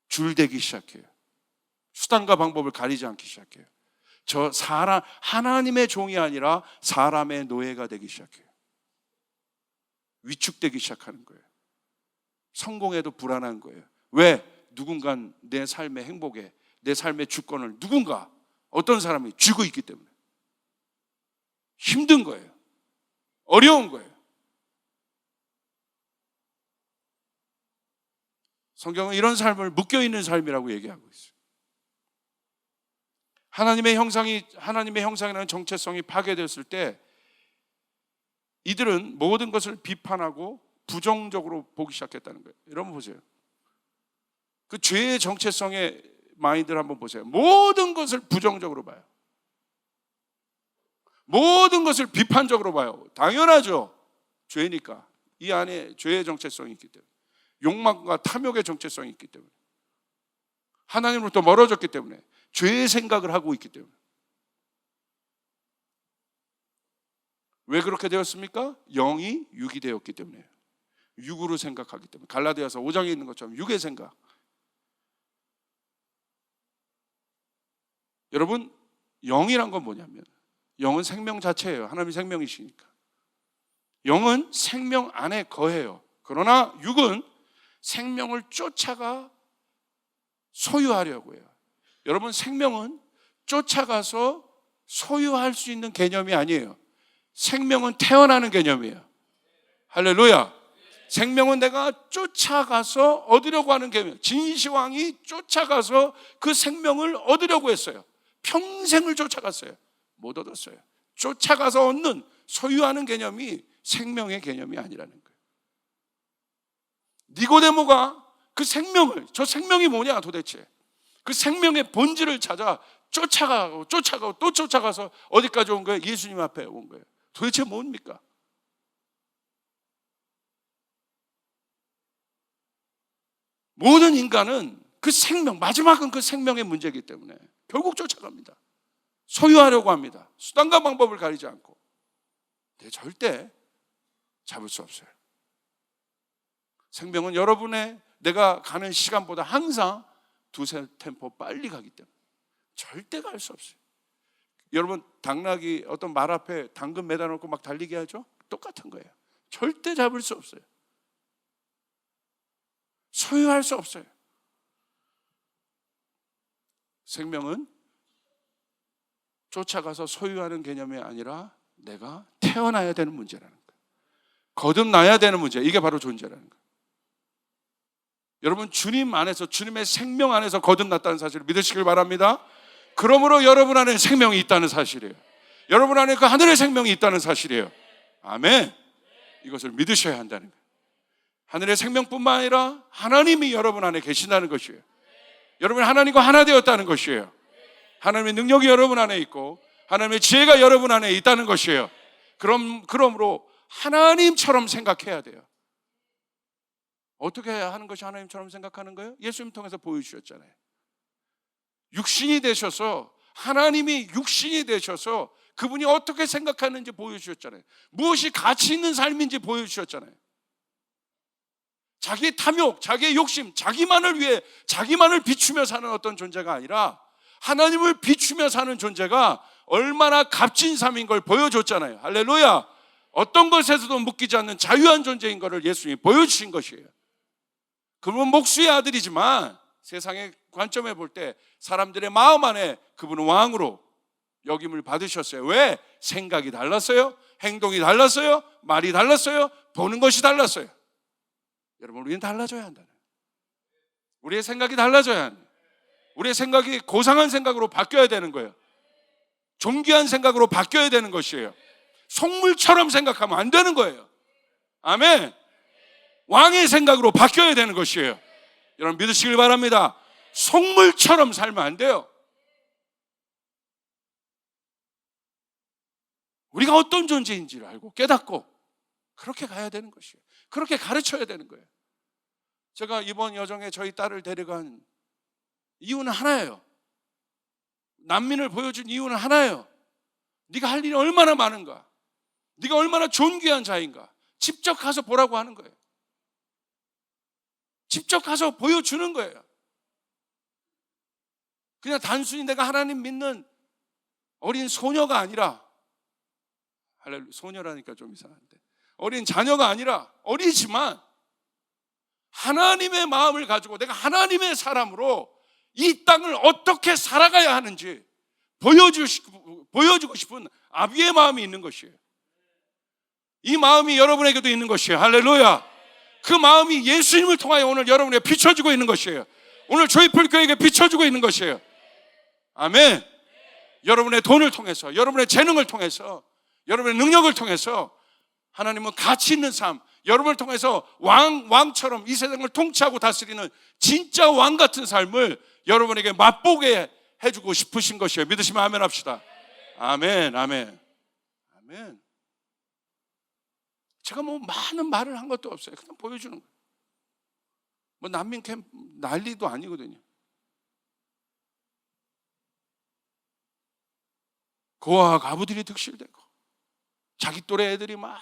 줄대기 시작해요. 수단과 방법을 가리지 않기 시작해요. 하나님의 종이 아니라 사람의 노예가 되기 시작해요. 위축되기 시작하는 거예요. 성공해도 불안한 거예요. 왜? 누군가 내 삶의 행복에, 내 삶의 주권을 누군가, 어떤 사람이 쥐고 있기 때문에 힘든 거예요. 어려운 거예요. 성경은 이런 삶을 묶여있는 삶이라고 얘기하고 있어요. 하나님의 형상이라는 정체성이 파괴되었을 때 이들은 모든 것을 비판하고 부정적으로 보기 시작했다는 거예요. 여러분 보세요. 그 죄의 정체성의 마인드를 한번 보세요. 모든 것을 부정적으로 봐요. 모든 것을 비판적으로 봐요. 당연하죠. 죄니까. 이 안에 죄의 정체성이 있기 때문에, 욕망과 탐욕의 정체성이 있기 때문에, 하나님으로부터 멀어졌기 때문에, 죄의 생각을 하고 있기 때문에. 왜 그렇게 되었습니까? 영이 육이 되었기 때문에, 육으로 생각하기 때문에. 갈라디아서 5장에 있는 것처럼 육의 생각. 여러분, 영이란 건 뭐냐면, 영은 생명 자체예요. 하나님이 생명이시니까. 영은 생명 안에 거해요. 그러나 육은 생명을 쫓아가 소유하려고 해요. 여러분, 생명은 쫓아가서 소유할 수 있는 개념이 아니에요. 생명은 태어나는 개념이에요. 할렐루야. 생명은 내가 쫓아가서 얻으려고 하는 개념. 진시황이 쫓아가서 그 생명을 얻으려고 했어요. 평생을 쫓아갔어요. 못 얻었어요. 쫓아가서 얻는, 소유하는 개념이 생명의 개념이 아니라는 거예요. 니고데모가 그 생명을, 저 생명이 뭐냐 도대체, 그 생명의 본질을 찾아 쫓아가고 또 쫓아가서 어디까지 온 거예요? 예수님 앞에 온 거예요. 도대체 뭡니까? 모든 인간은 그 생명, 마지막은 그 생명의 문제이기 때문에 결국 쫓아갑니다. 소유하려고 합니다. 수단과 방법을 가리지 않고. 근데 절대 잡을 수 없어요. 생명은 여러분의 내가 가는 시간보다 항상 두세 템포 빨리 가기 때문에 절대 갈 수 없어요. 여러분, 당나귀 어떤 말 앞에 당근 매다 놓고 막 달리게 하죠? 똑같은 거예요. 절대 잡을 수 없어요. 소유할 수 없어요. 생명은 쫓아가서 소유하는 개념이 아니라 내가 태어나야 되는 문제라는 거예요. 거듭나야 되는 문제. 이게 바로 존재라는 거예요. 여러분, 주님 안에서, 주님의 생명 안에서 거듭났다는 사실을 믿으시길 바랍니다. 그러므로 여러분 안에 생명이 있다는 사실이에요. 여러분 안에 그 하늘의 생명이 있다는 사실이에요. 아멘. 이것을 믿으셔야 한다는 거예요. 하늘의 생명뿐만 아니라 하나님이 여러분 안에 계신다는 것이에요. 여러분 하나님과 하나 되었다는 것이에요. 하나님의 능력이 여러분 안에 있고 하나님의 지혜가 여러분 안에 있다는 것이에요. 그러므로 하나님처럼 생각해야 돼요. 어떻게 하는 것이 하나님처럼 생각하는 거예요? 예수님 통해서 보여주셨잖아요. 육신이 되셔서, 하나님이 육신이 되셔서 그분이 어떻게 생각하는지 보여주셨잖아요. 무엇이 가치 있는 삶인지 보여주셨잖아요. 자기의 탐욕, 자기의 욕심, 자기만을 위해 자기만을 비추며 사는 어떤 존재가 아니라 하나님을 비추며 사는 존재가 얼마나 값진 삶인 걸 보여줬잖아요. 할렐루야. 어떤 것에서도 묶이지 않는 자유한 존재인 것을 예수님이 보여주신 것이에요. 그분은 목수의 아들이지만 세상의 관점에 볼 때 사람들의 마음 안에 그분은 왕으로 여김을 받으셨어요. 왜? 생각이 달랐어요. 행동이 달랐어요. 말이 달랐어요. 보는 것이 달랐어요. 여러분, 우리는 달라져야 한다는 거예요. 우리의 생각이 달라져야 한다. 우리의 생각이 고상한 생각으로 바뀌어야 되는 거예요. 존귀한 생각으로 바뀌어야 되는 것이에요. 속물처럼 생각하면 안 되는 거예요. 아멘. 왕의 생각으로 바뀌어야 되는 것이에요. 여러분 믿으시길 바랍니다. 속물처럼 살면 안 돼요. 우리가 어떤 존재인지를 알고 깨닫고 그렇게 가야 되는 것이에요. 그렇게 가르쳐야 되는 거예요. 제가 이번 여정에 저희 딸을 데려간 이유는 하나예요. 난민을 보여준 이유는 하나예요. 네가 할 일이 얼마나 많은가, 네가 얼마나 존귀한 자인가 직접 가서 보라고 하는 거예요. 직접 가서 보여주는 거예요. 그냥 단순히 내가 하나님 믿는 어린 소녀가 아니라, 할렐루야, 소녀라니까 좀 이상한데, 어린 자녀가 아니라 어리지만 하나님의 마음을 가지고 내가 하나님의 사람으로 이 땅을 어떻게 살아가야 하는지 보여주고 싶은 아비의 마음이 있는 것이에요. 이 마음이 여러분에게도 있는 것이에요. 할렐루야. 그 마음이 예수님을 통하여 오늘 여러분에게 비춰지고 있는 것이에요. 오늘 조이풀 교회에게 비춰지고 있는 것이에요. 아멘. 여러분의 돈을 통해서, 여러분의 재능을 통해서, 여러분의 능력을 통해서 하나님은 가치 있는 삶, 여러분을 통해서 왕처럼 이 세상을 통치하고 다스리는 진짜 왕 같은 삶을 여러분에게 맛보게 해주고 싶으신 것이에요. 믿으시면 아멘 합시다. 아멘, 아멘, 아멘. 제가 뭐 많은 말을 한 것도 없어요. 그냥 보여주는 거예요. 뭐 난민 캠프 난리도 아니거든요. 고아 가부들이 득실되고 자기 또래 애들이 막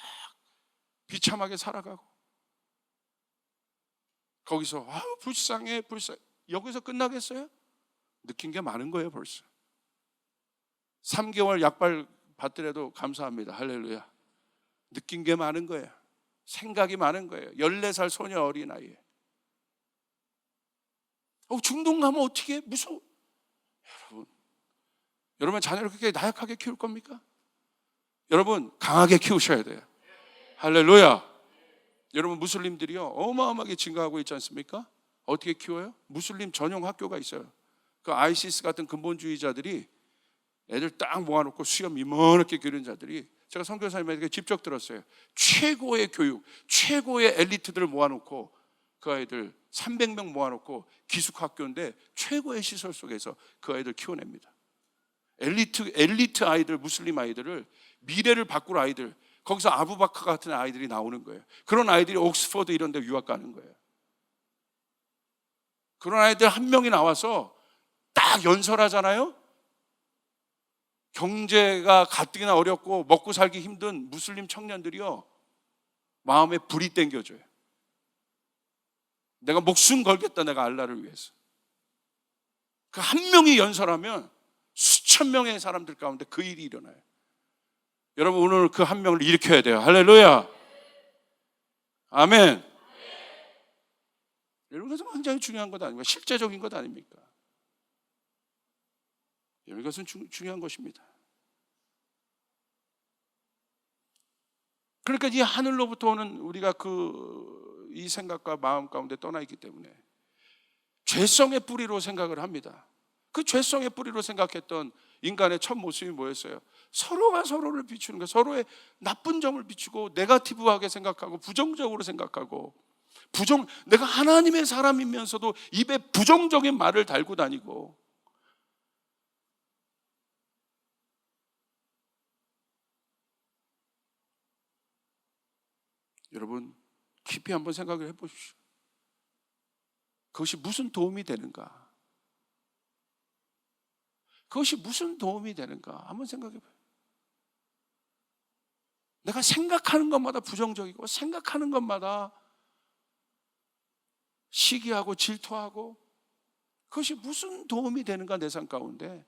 비참하게 살아가고 거기서 불쌍해. 여기서 끝나겠어요? 느낀 게 많은 거예요. 벌써 3개월 약발 받더라도 감사합니다. 할렐루야. 느낀 게 많은 거예요. 생각이 많은 거예요. 14살 소녀 어린아이에 중동 가면 어떻게 무서워. 여러분 자녀를 그렇게 나약하게 키울 겁니까? 여러분 강하게 키우셔야 돼요. 할렐루야. 여러분 무슬림들이요 어마어마하게 증가하고 있지 않습니까? 어떻게 키워요? 무슬림 전용 학교가 있어요. 그 아이시스 같은 근본주의자들이 애들 딱 모아놓고 수염 이만하게 기른 자들이, 제가 선교사님에게 직접 들었어요. 최고의 교육, 최고의 엘리트들을 모아놓고 그 아이들 300명 모아놓고 기숙학교인데 최고의 시설 속에서 그 아이들 키워냅니다. 엘리트 아이들, 무슬림 아이들을, 미래를 바꿀 아이들, 거기서 아부바카 같은 아이들이 나오는 거예요. 그런 아이들이 옥스퍼드 이런 데 유학 가는 거예요. 그런 아이들 한 명이 나와서 딱 연설하잖아요. 경제가 가뜩이나 어렵고 먹고 살기 힘든 무슬림 청년들이요 마음에 불이 땡겨져요. 내가 목숨 걸겠다, 내가 알라를 위해서. 그 한 명이 연설하면 수천 명의 사람들 가운데 그 일이 일어나요. 여러분 오늘 그 한 명을 일으켜야 돼요. 할렐루야. 아멘. 여러분 이것은 굉장히 중요한 것 아닙니까? 실제적인 것 아닙니까? 이것은 중요한 것입니다. 그러니까 이 하늘로부터 오는 우리가 이 생각과 마음 가운데 떠나 있기 때문에 죄성의 뿌리로 생각을 합니다. 그 죄성의 뿌리로 생각했던 인간의 첫 모습이 뭐였어요? 서로가 서로를 비추는 거예요. 서로의 나쁜 점을 비추고 네거티브하게 생각하고 부정적으로 생각하고 내가 하나님의 사람이면서도 입에 부정적인 말을 달고 다니고, 여러분 깊이 한번 생각을 해보십시오. 그것이 무슨 도움이 되는가? 그것이 무슨 도움이 되는가? 한번 생각해봐요. 내가 생각하는 것마다 부정적이고 생각하는 것마다 시기하고 질투하고, 그것이 무슨 도움이 되는가? 내 삶 가운데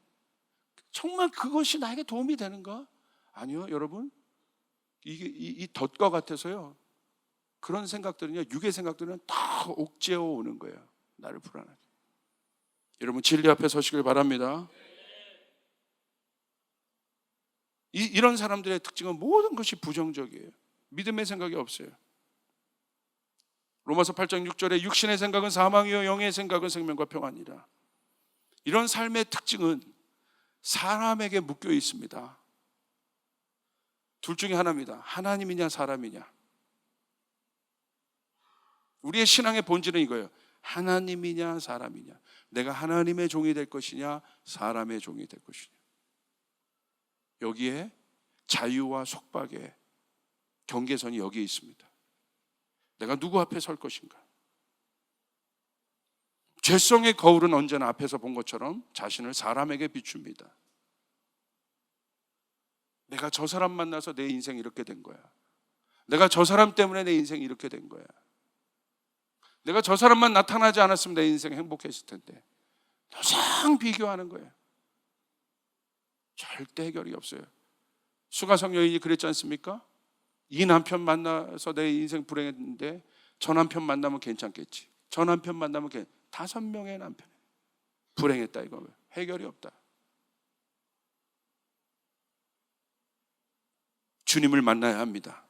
정말 그것이 나에게 도움이 되는가? 아니요, 여러분. 이 덫과 같아서요, 그런 생각들은요, 육의 생각들은 다 옥죄어 오는 거예요. 나를 불안하게. 여러분 진리 앞에 서시길 바랍니다. 이런 사람들의 특징은 모든 것이 부정적이에요. 믿음의 생각이 없어요. 로마서 8장 6절에 육신의 생각은 사망이요 영의 생각은 생명과 평안이라. 이런 삶의 특징은 사람에게 묶여 있습니다. 둘 중에 하나입니다. 하나님이냐 사람이냐. 우리의 신앙의 본질은 이거예요. 하나님이냐 사람이냐. 내가 하나님의 종이 될 것이냐 사람의 종이 될 것이냐. 여기에 자유와 속박의 경계선이 여기에 있습니다. 내가 누구 앞에 설 것인가. 죄성의 거울은 언제나 앞에서 본 것처럼 자신을 사람에게 비춥니다. 내가 저 사람 만나서 내 인생이 이렇게 된 거야. 내가 저 사람 때문에 내 인생이 이렇게 된 거야. 내가 저 사람만 나타나지 않았으면 내 인생 행복했을 텐데. 항상 비교하는 거예요. 절대 해결이 없어요. 수가성 여인이 그랬지 않습니까? 이 남편 만나서 내 인생 불행했는데 저 남편 만나면 괜찮겠지. 저 남편 만나면 5명의 남편 불행했다. 이거 해결이 없다. 주님을 만나야 합니다.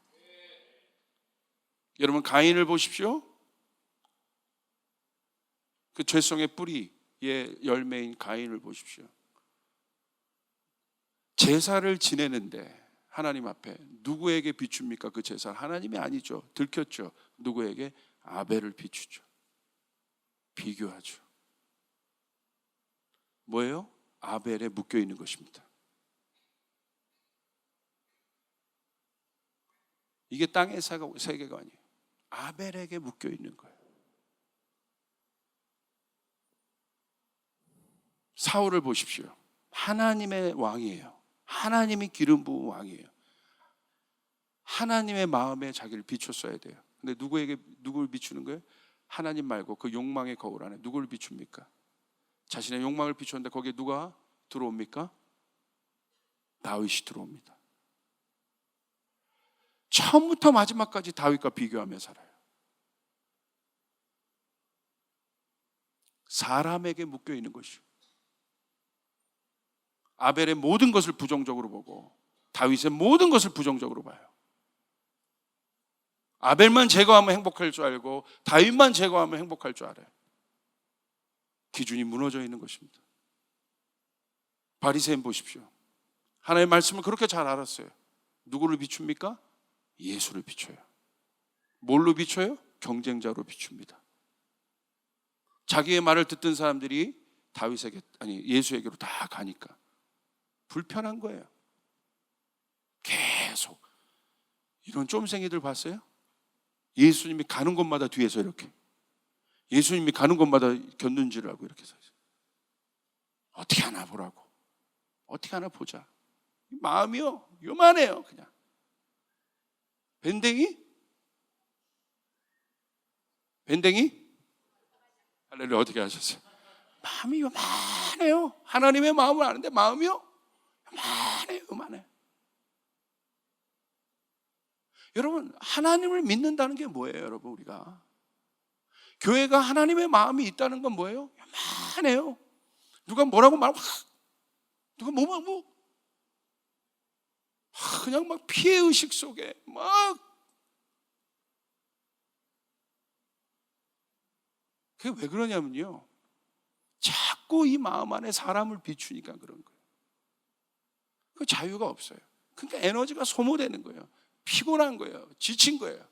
여러분 가인을 보십시오. 그 죄성의 뿌리의 열매인 가인을 보십시오. 제사를 지내는데 하나님 앞에 누구에게 비춥니까? 그 제사를 하나님이 아니죠. 들켰죠. 누구에게? 아벨을 비추죠. 비교하죠. 뭐예요? 아벨에 묶여 있는 것입니다. 이게 땅의 세계관이에요. 아벨에게 묶여 있는 거예요. 사울을 보십시오. 하나님의 왕이에요. 하나님이 기름 부은 왕이에요. 하나님의 마음에 자기를 비췄어야 돼요. 근데 누구를 비추는 거예요? 하나님 말고 그 욕망의 거울 안에 누구를 비춥니까? 자신의 욕망을 비추는데 거기에 누가 들어옵니까? 다윗이 들어옵니다. 처음부터 마지막까지 다윗과 비교하며 살아요. 사람에게 묶여 있는 것이요. 아벨의 모든 것을 부정적으로 보고 다윗의 모든 것을 부정적으로 봐요. 아벨만 제거하면 행복할 줄 알고 다윗만 제거하면 행복할 줄 알아요. 기준이 무너져 있는 것입니다. 바리새인 보십시오. 하나님의 말씀을 그렇게 잘 알았어요. 누구를 비춥니까? 예수를 비춰요. 뭘로 비춰요? 경쟁자로 비춥니다. 자기의 말을 듣던 사람들이 예수에게로 다 가니까 불편한 거예요. 계속 이런 쫌생이들 봤어요? 예수님이 가는 곳마다 뒤에서 이렇게 예수님이 가는 곳마다 곁눈질을 하고 이렇게 서 있어요. 어떻게 하나 보라고. 어떻게 하나 보자. 마음이요 요만해요. 그냥 밴댕이? 할렐루야. 어떻게 하셨어요? 마음이 요만해요. 하나님의 마음을 아는데 마음이요 요만해요. 여러분 하나님을 믿는다는 게 뭐예요? 여러분 우리가 교회가 하나님의 마음이 있다는 건 뭐예요? 요만해요. 누가 뭐라고 말하고 누가 그냥 막 피해의식 속에 막 그게 왜 그러냐면요 자꾸 이 마음 안에 사람을 비추니까 그런 거예요. 그 자유가 없어요. 그러니까 에너지가 소모되는 거예요. 피곤한 거예요. 지친 거예요.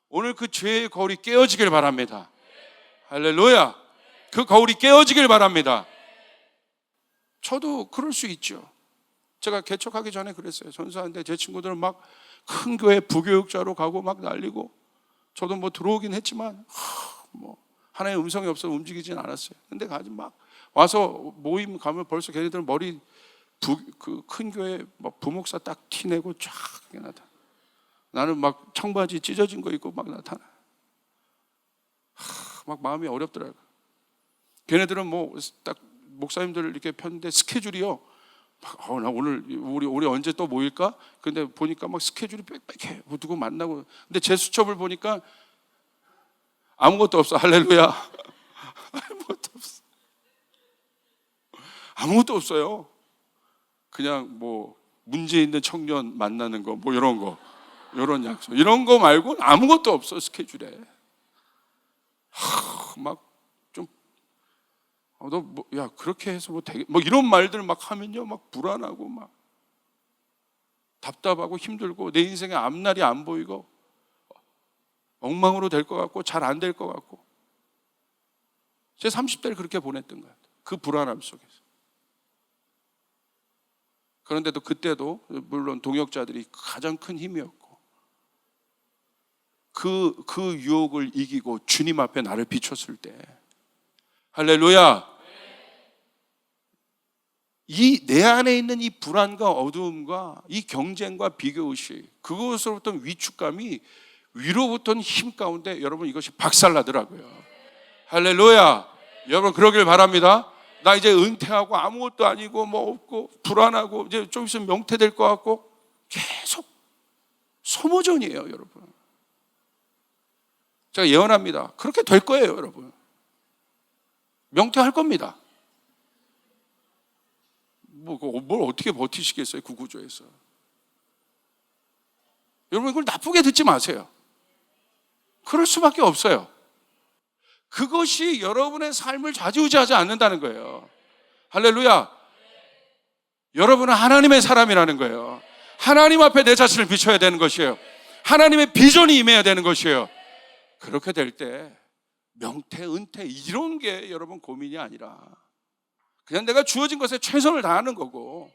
오늘 그 죄의 거울이 깨어지길 바랍니다. 할렐루야. 그 거울이 깨어지길 바랍니다. 저도 그럴 수 있죠. 제가 개척하기 전에 그랬어요. 전수하는데 제 친구들은 막 큰 교회 부교육자로 가고 막 난리고 저도 뭐 들어오긴 했지만 하나의 음성이 없어 움직이진 않았어요. 근데 막 와서 모임 가면 벌써 걔네들 머리 그 큰 교회 막 부목사 딱 티내고 쫙 나타나. 나는 막 청바지 찢어진 거 입고 막 나타나. 막 마음이 어렵더라고요. 걔네들은 딱 목사님들 이렇게 폈는데 스케줄이요. 나 오늘 우리 언제 또 모일까? 근데 보니까 막 스케줄이 빽빽해. 누구 만나고. 근데 제 수첩을 보니까 아무것도 없어. 할렐루야. 아무것도 없어. 아무것도 없어요. 그냥 문제 있는 청년 만나는 거 이런 거. 이런 약속. 이런 거 말고 아무것도 없어 스케줄에. 막 좀 야 그렇게 해서 되게 이런 말들 막 하면요 막 불안하고 막 답답하고 힘들고 내 인생의 앞날이 안 보이고 엉망으로 될 것 같고 잘 안 될 것 같고 제 30대를 그렇게 보냈던 것 같아요. 그 불안함 속에서. 그런데도 그때도 물론 동역자들이 가장 큰 힘이었고 그 유혹을 이기고 주님 앞에 나를 비췄을 때 할렐루야. 이 내 안에 있는 이 불안과 어두움과 이 경쟁과 비교의식 그것으로부터 위축감이 위로부터는 힘 가운데 여러분 이것이 박살나더라고요. 할렐루야. 여러분 그러길 바랍니다. 나 이제 은퇴하고 아무것도 아니고 없고 불안하고 이제 좀 있으면 명퇴될 것 같고 계속 소모전이에요 여러분. 제가 예언합니다. 그렇게 될 거예요 여러분. 명퇴할 겁니다. 뭘 어떻게 버티시겠어요 그 구조에서. 여러분 이걸 나쁘게 듣지 마세요. 그럴 수밖에 없어요. 그것이 여러분의 삶을 좌지우지하지 않는다는 거예요. 할렐루야. 여러분은 하나님의 사람이라는 거예요. 하나님 앞에 내 자신을 비춰야 되는 것이에요. 하나님의 비전이 임해야 되는 것이에요. 그렇게 될 때 명태, 은퇴 이런 게 여러분 고민이 아니라 그냥 내가 주어진 것에 최선을 다하는 거고,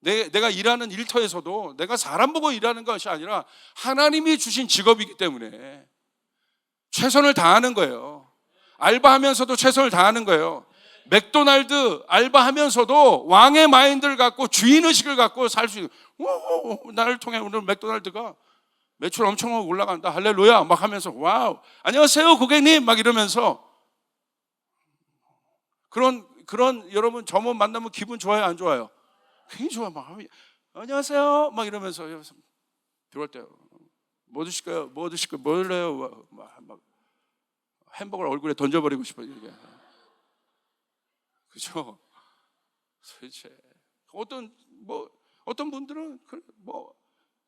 내가 일하는 일터에서도 내가 사람 보고 일하는 것이 아니라 하나님이 주신 직업이기 때문에 최선을 다하는 거예요. 알바하면서도 최선을 다하는 거예요. 맥도날드 알바하면서도 왕의 마인드를 갖고 주인의식을 갖고 살 수 있는, 나를 통해 오늘 맥도날드가 매출 엄청 올라간다, 할렐루야 막 하면서 와우 안녕하세요 고객님 막 이러면서 그런 여러분 점원 만나면 기분 좋아요 안 좋아요? 굉장히 좋아. 막 안녕하세요 막 이러면서 들어올 때 뭐 드실까요? 뭐 드실까요? 뭐 할래요? 막 햄버거를 얼굴에 던져버리고 싶어요. 이게. 그죠? 도대체 어떤 분들은 뭐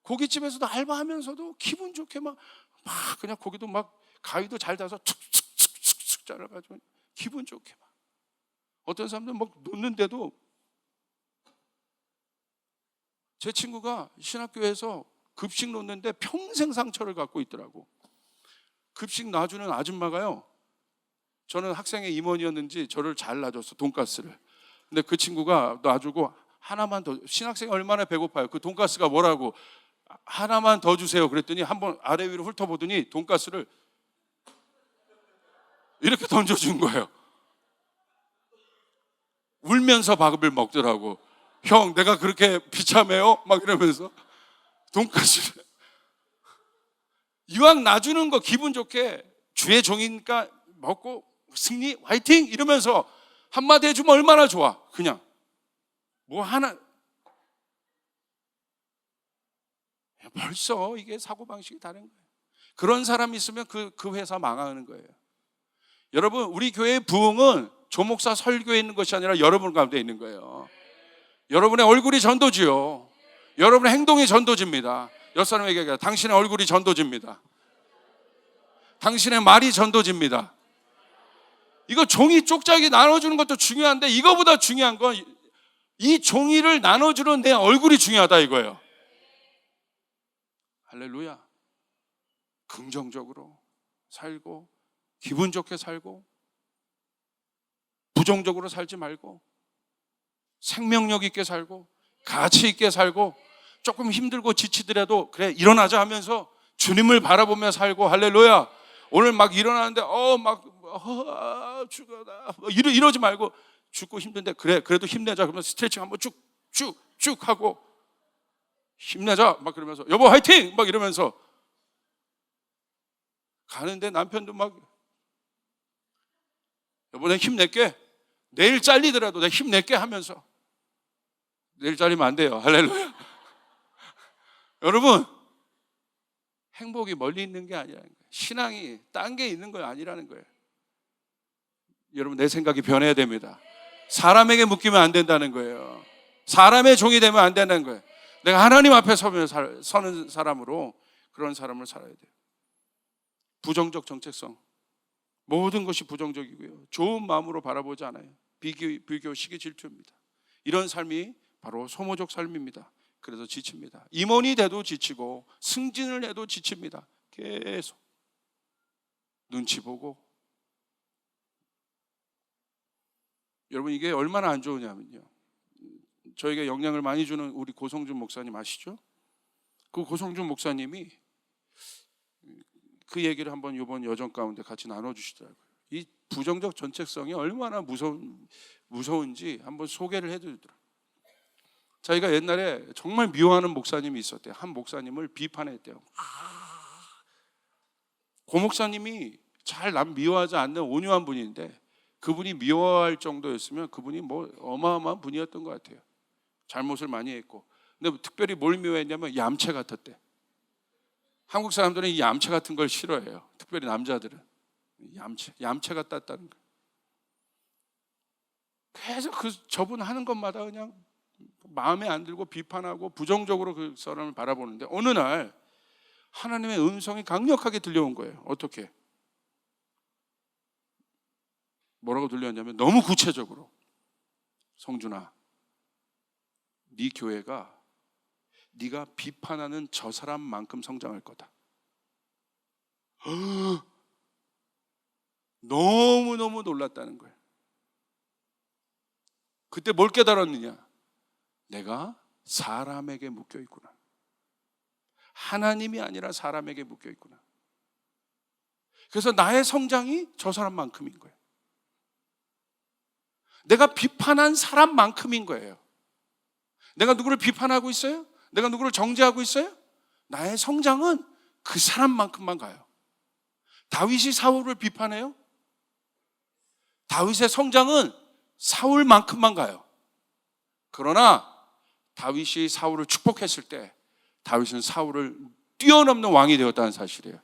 고깃집에서도 알바하면서도 기분 좋게 막 그냥 고기도 막 가위도 잘 다서 툭툭툭툭 잘라가지고 기분 좋게 막. 어떤 사람들은 막 놓는데도, 제 친구가 신학교에서 급식 놓는데 평생 상처를 갖고 있더라고. 급식 놔주는 아줌마가요, 저는 학생의 임원이었는지 저를 잘 놔줬어, 돈가스를. 근데 그 친구가 놔주고 하나만 더, 신학생이 얼마나 배고파요. 그 돈가스가 뭐라고, 하나만 더 주세요 그랬더니 한번 아래 위로 훑어보더니 돈가스를 이렇게 던져준 거예요. 울면서 밥을 먹더라고. 형 내가 그렇게 비참해요? 막 이러면서 돈가스를 이왕 놔주는 거 기분 좋게 주의 종이니까 먹고 승리 화이팅 이러면서 한마디 해주면 얼마나 좋아. 그냥 뭐 하나, 벌써 이게 사고방식이 다른 거예요. 그런 사람이 있으면 그 회사 망하는 거예요. 여러분 우리 교회의 부흥은 조목사 설교에 있는 것이 아니라 여러분 가운데 있는 거예요. 여러분의 얼굴이 전도지요. 여러분의 행동이 전도지입니다. 옆 사람에게 얘기해요. 당신의 얼굴이 전도지입니다. 당신의 말이 전도지입니다. 이거 종이 쪽짝이 나눠주는 것도 중요한데 이거보다 중요한 건 이 종이를 나눠주는 내 얼굴이 중요하다 이거예요. 할렐루야. 긍정적으로 살고 기분 좋게 살고 부정적으로 살지 말고 생명력 있게 살고 가치 있게 살고 조금 힘들고 지치더라도 그래 일어나자 하면서 주님을 바라보며 살고, 할렐루야. 오늘 막 일어나는데 죽어라 이러지 말고 죽고 힘든데 그래도 힘내자 그러면 스트레칭 한번 쭉쭉쭉 하고 힘내자 막 그러면서 여보 화이팅 막 이러면서 가는데 남편도 막 여보 내가 힘낼게, 내일 잘리더라도 내가 힘낼게 하면서, 내일 잘리면 안 돼요. 할렐루야. 여러분 행복이 멀리 있는 게 아니라는 거예요. 신앙이 딴 게 있는 거 아니라는 거예요. 여러분 내 생각이 변해야 됩니다. 사람에게 묶이면 안 된다는 거예요. 사람의 종이 되면 안 된다는 거예요. 내가 하나님 앞에 서는 사람으로 그런 사람을 살아야 돼요. 부정적 정체성, 모든 것이 부정적이고요. 좋은 마음으로 바라보지 않아요. 비교, 시기, 질투입니다. 이런 삶이 바로 소모적 삶입니다. 그래서 지칩니다. 임원이 돼도 지치고 승진을 해도 지칩니다. 계속 눈치 보고. 여러분 이게 얼마나 안 좋으냐면요, 저에게 영향을 많이 주는 우리 고성준 목사님 아시죠? 그 고성준 목사님이 그 얘기를 한번 이번 여정 가운데 같이 나눠주시더라고요. 이 부정적 정체성이 얼마나 무서운지 한번 소개를 해드리더라고요. 자기가 옛날에 정말 미워하는 목사님이 있었대요. 한 목사님을 비판했대요. 고 목사님이 잘 남 미워하지 않는 온유한 분인데 그분이 미워할 정도였으면 그분이 뭐 어마어마한 분이었던 것 같아요. 잘못을 많이 했고. 근데 특별히 뭘 미워했냐면 얌체 같았대. 한국 사람들은 이 얌체 같은 걸 싫어해요. 특별히 남자들은 얌체 같았다는 거예요. 계속 저분 하는 것마다 그냥 마음에 안 들고 비판하고 부정적으로 그 사람을 바라보는데, 어느 날 하나님의 음성이 강력하게 들려온 거예요. 어떻게? 뭐라고 들렸냐면 너무 구체적으로, 성준아, 네 교회가 네가 비판하는 저 사람만큼 성장할 거다. 너무너무 놀랐다는 거예요. 그때 뭘 깨달았느냐? 내가 사람에게 묶여 있구나. 하나님이 아니라 사람에게 묶여 있구나. 그래서 나의 성장이 저 사람만큼인 거예요. 내가 비판한 사람만큼인 거예요. 내가 누구를 비판하고 있어요? 내가 누구를 정죄하고 있어요? 나의 성장은 그 사람만큼만 가요. 다윗이 사울을 비판해요? 다윗의 성장은 사울만큼만 가요. 그러나 다윗이 사울을 축복했을 때 다윗은 사울을 뛰어넘는 왕이 되었다는 사실이에요.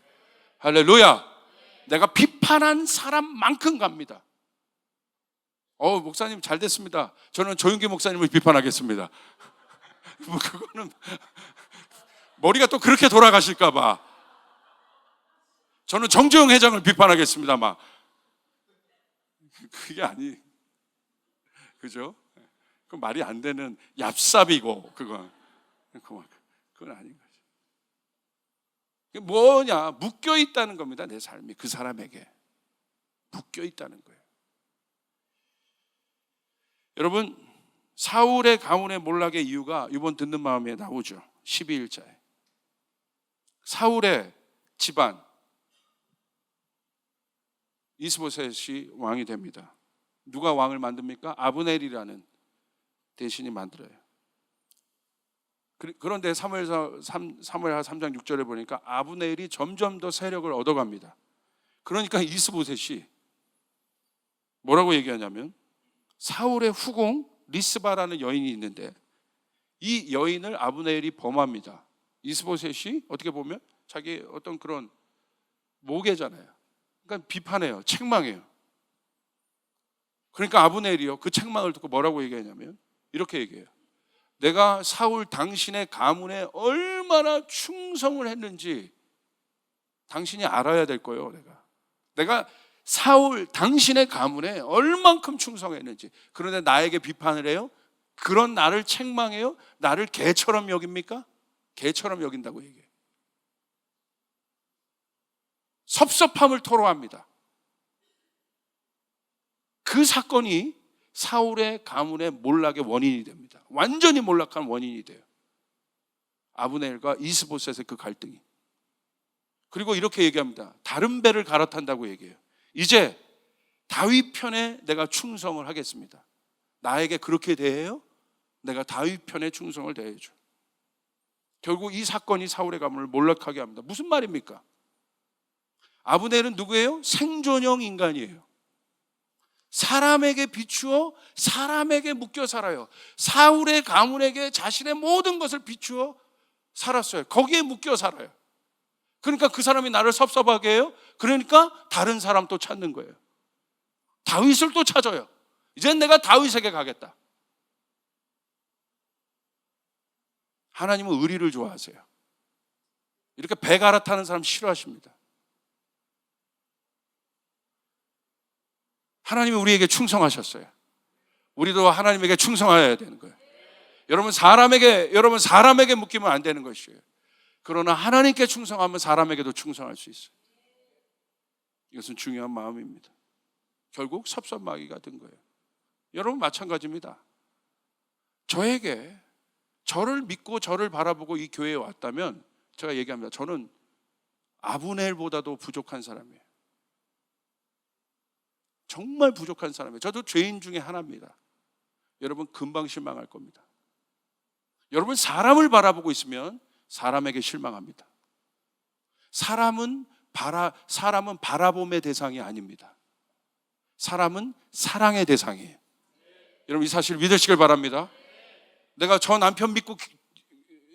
할렐루야. 내가 비판한 사람만큼 갑니다. 목사님 잘 됐습니다. 저는 조윤기 목사님을 비판하겠습니다. 뭐 그거는 머리가 또 그렇게 돌아가실까 봐. 저는 정재영 회장을 비판하겠습니다. 막 그게 아니, 그죠? 그 말이 안 되는 얍삽이고 그건 아닌 거죠. 그게 뭐냐? 묶여 있다는 겁니다. 내 삶이 그 사람에게 묶여 있다는 거예요. 여러분, 사울의 가문의 몰락의 이유가 이번 듣는 마음에 나오죠. 12일자에 사울의 집안 이스보셋이 왕이 됩니다. 누가 왕을 만듭니까? 아브넬이라는 대신이 만들어요. 그런데 사무엘하 3장 6절에 보니까 아브넬이 점점 더 세력을 얻어갑니다. 그러니까 이스보셋이 뭐라고 얘기하냐면, 사울의 후궁 리스바라는 여인이 있는데 이 여인을 아브넬이 범합니다. 이스보셋이 어떻게 보면 자기 어떤 그런 모계잖아요. 그러니까 비판해요. 책망해요. 그러니까 아브넬이요, 그 책망을 듣고 뭐라고 얘기하냐면 이렇게 얘기해요. 내가 사울 당신의 가문에 얼마나 충성을 했는지 당신이 알아야 될 거예요. 내가 사울 당신의 가문에 얼만큼 충성했는지. 그런데 나에게 비판을 해요? 그런 나를 책망해요? 나를 개처럼 여깁니까? 개처럼 여긴다고 얘기해요. 섭섭함을 토로합니다. 그 사건이 사울의 가문의 몰락의 원인이 됩니다. 완전히 몰락한 원인이 돼요. 아브넬과 이스보셋의 그 갈등이. 그리고 이렇게 얘기합니다. 다른 배를 갈아탄다고 얘기해요. 이제 다윗 편에 내가 충성을 하겠습니다. 나에게 그렇게 대해요? 내가 다윗 편에 충성을 대해줘. 결국 이 사건이 사울의 가문을 몰락하게 합니다. 무슨 말입니까? 아브넬은 누구예요? 생존형 인간이에요. 사람에게 비추어 사람에게 묶여 살아요. 사울의 가문에게 자신의 모든 것을 비추어 살았어요. 거기에 묶여 살아요. 그러니까 그 사람이 나를 섭섭하게 해요. 그러니까 다른 사람 또 찾는 거예요. 다윗을 또 찾아요. 이젠 내가 다윗에게 가겠다. 하나님은 의리를 좋아하세요. 이렇게 배 갈아타는 사람 싫어하십니다. 하나님이 우리에게 충성하셨어요. 우리도 하나님에게 충성해야 되는 거예요. 여러분 사람에게 묶이면 안 되는 것이에요. 그러나 하나님께 충성하면 사람에게도 충성할 수 있어요. 이것은 중요한 마음입니다. 결국 섭섭마귀가 된 거예요. 여러분 마찬가지입니다. 저에게 저를 믿고 저를 바라보고 이 교회에 왔다면 제가 얘기합니다. 저는 아브넬보다도 부족한 사람이에요. 정말 부족한 사람이에요. 저도 죄인 중에 하나입니다. 여러분 금방 실망할 겁니다. 여러분 사람을 바라보고 있으면 사람에게 실망합니다. 사람은 바라봄의 대상이 아닙니다. 사람은 사랑의 대상이에요. 여러분 이 사실 믿으시길 바랍니다. 내가 저 남편 믿고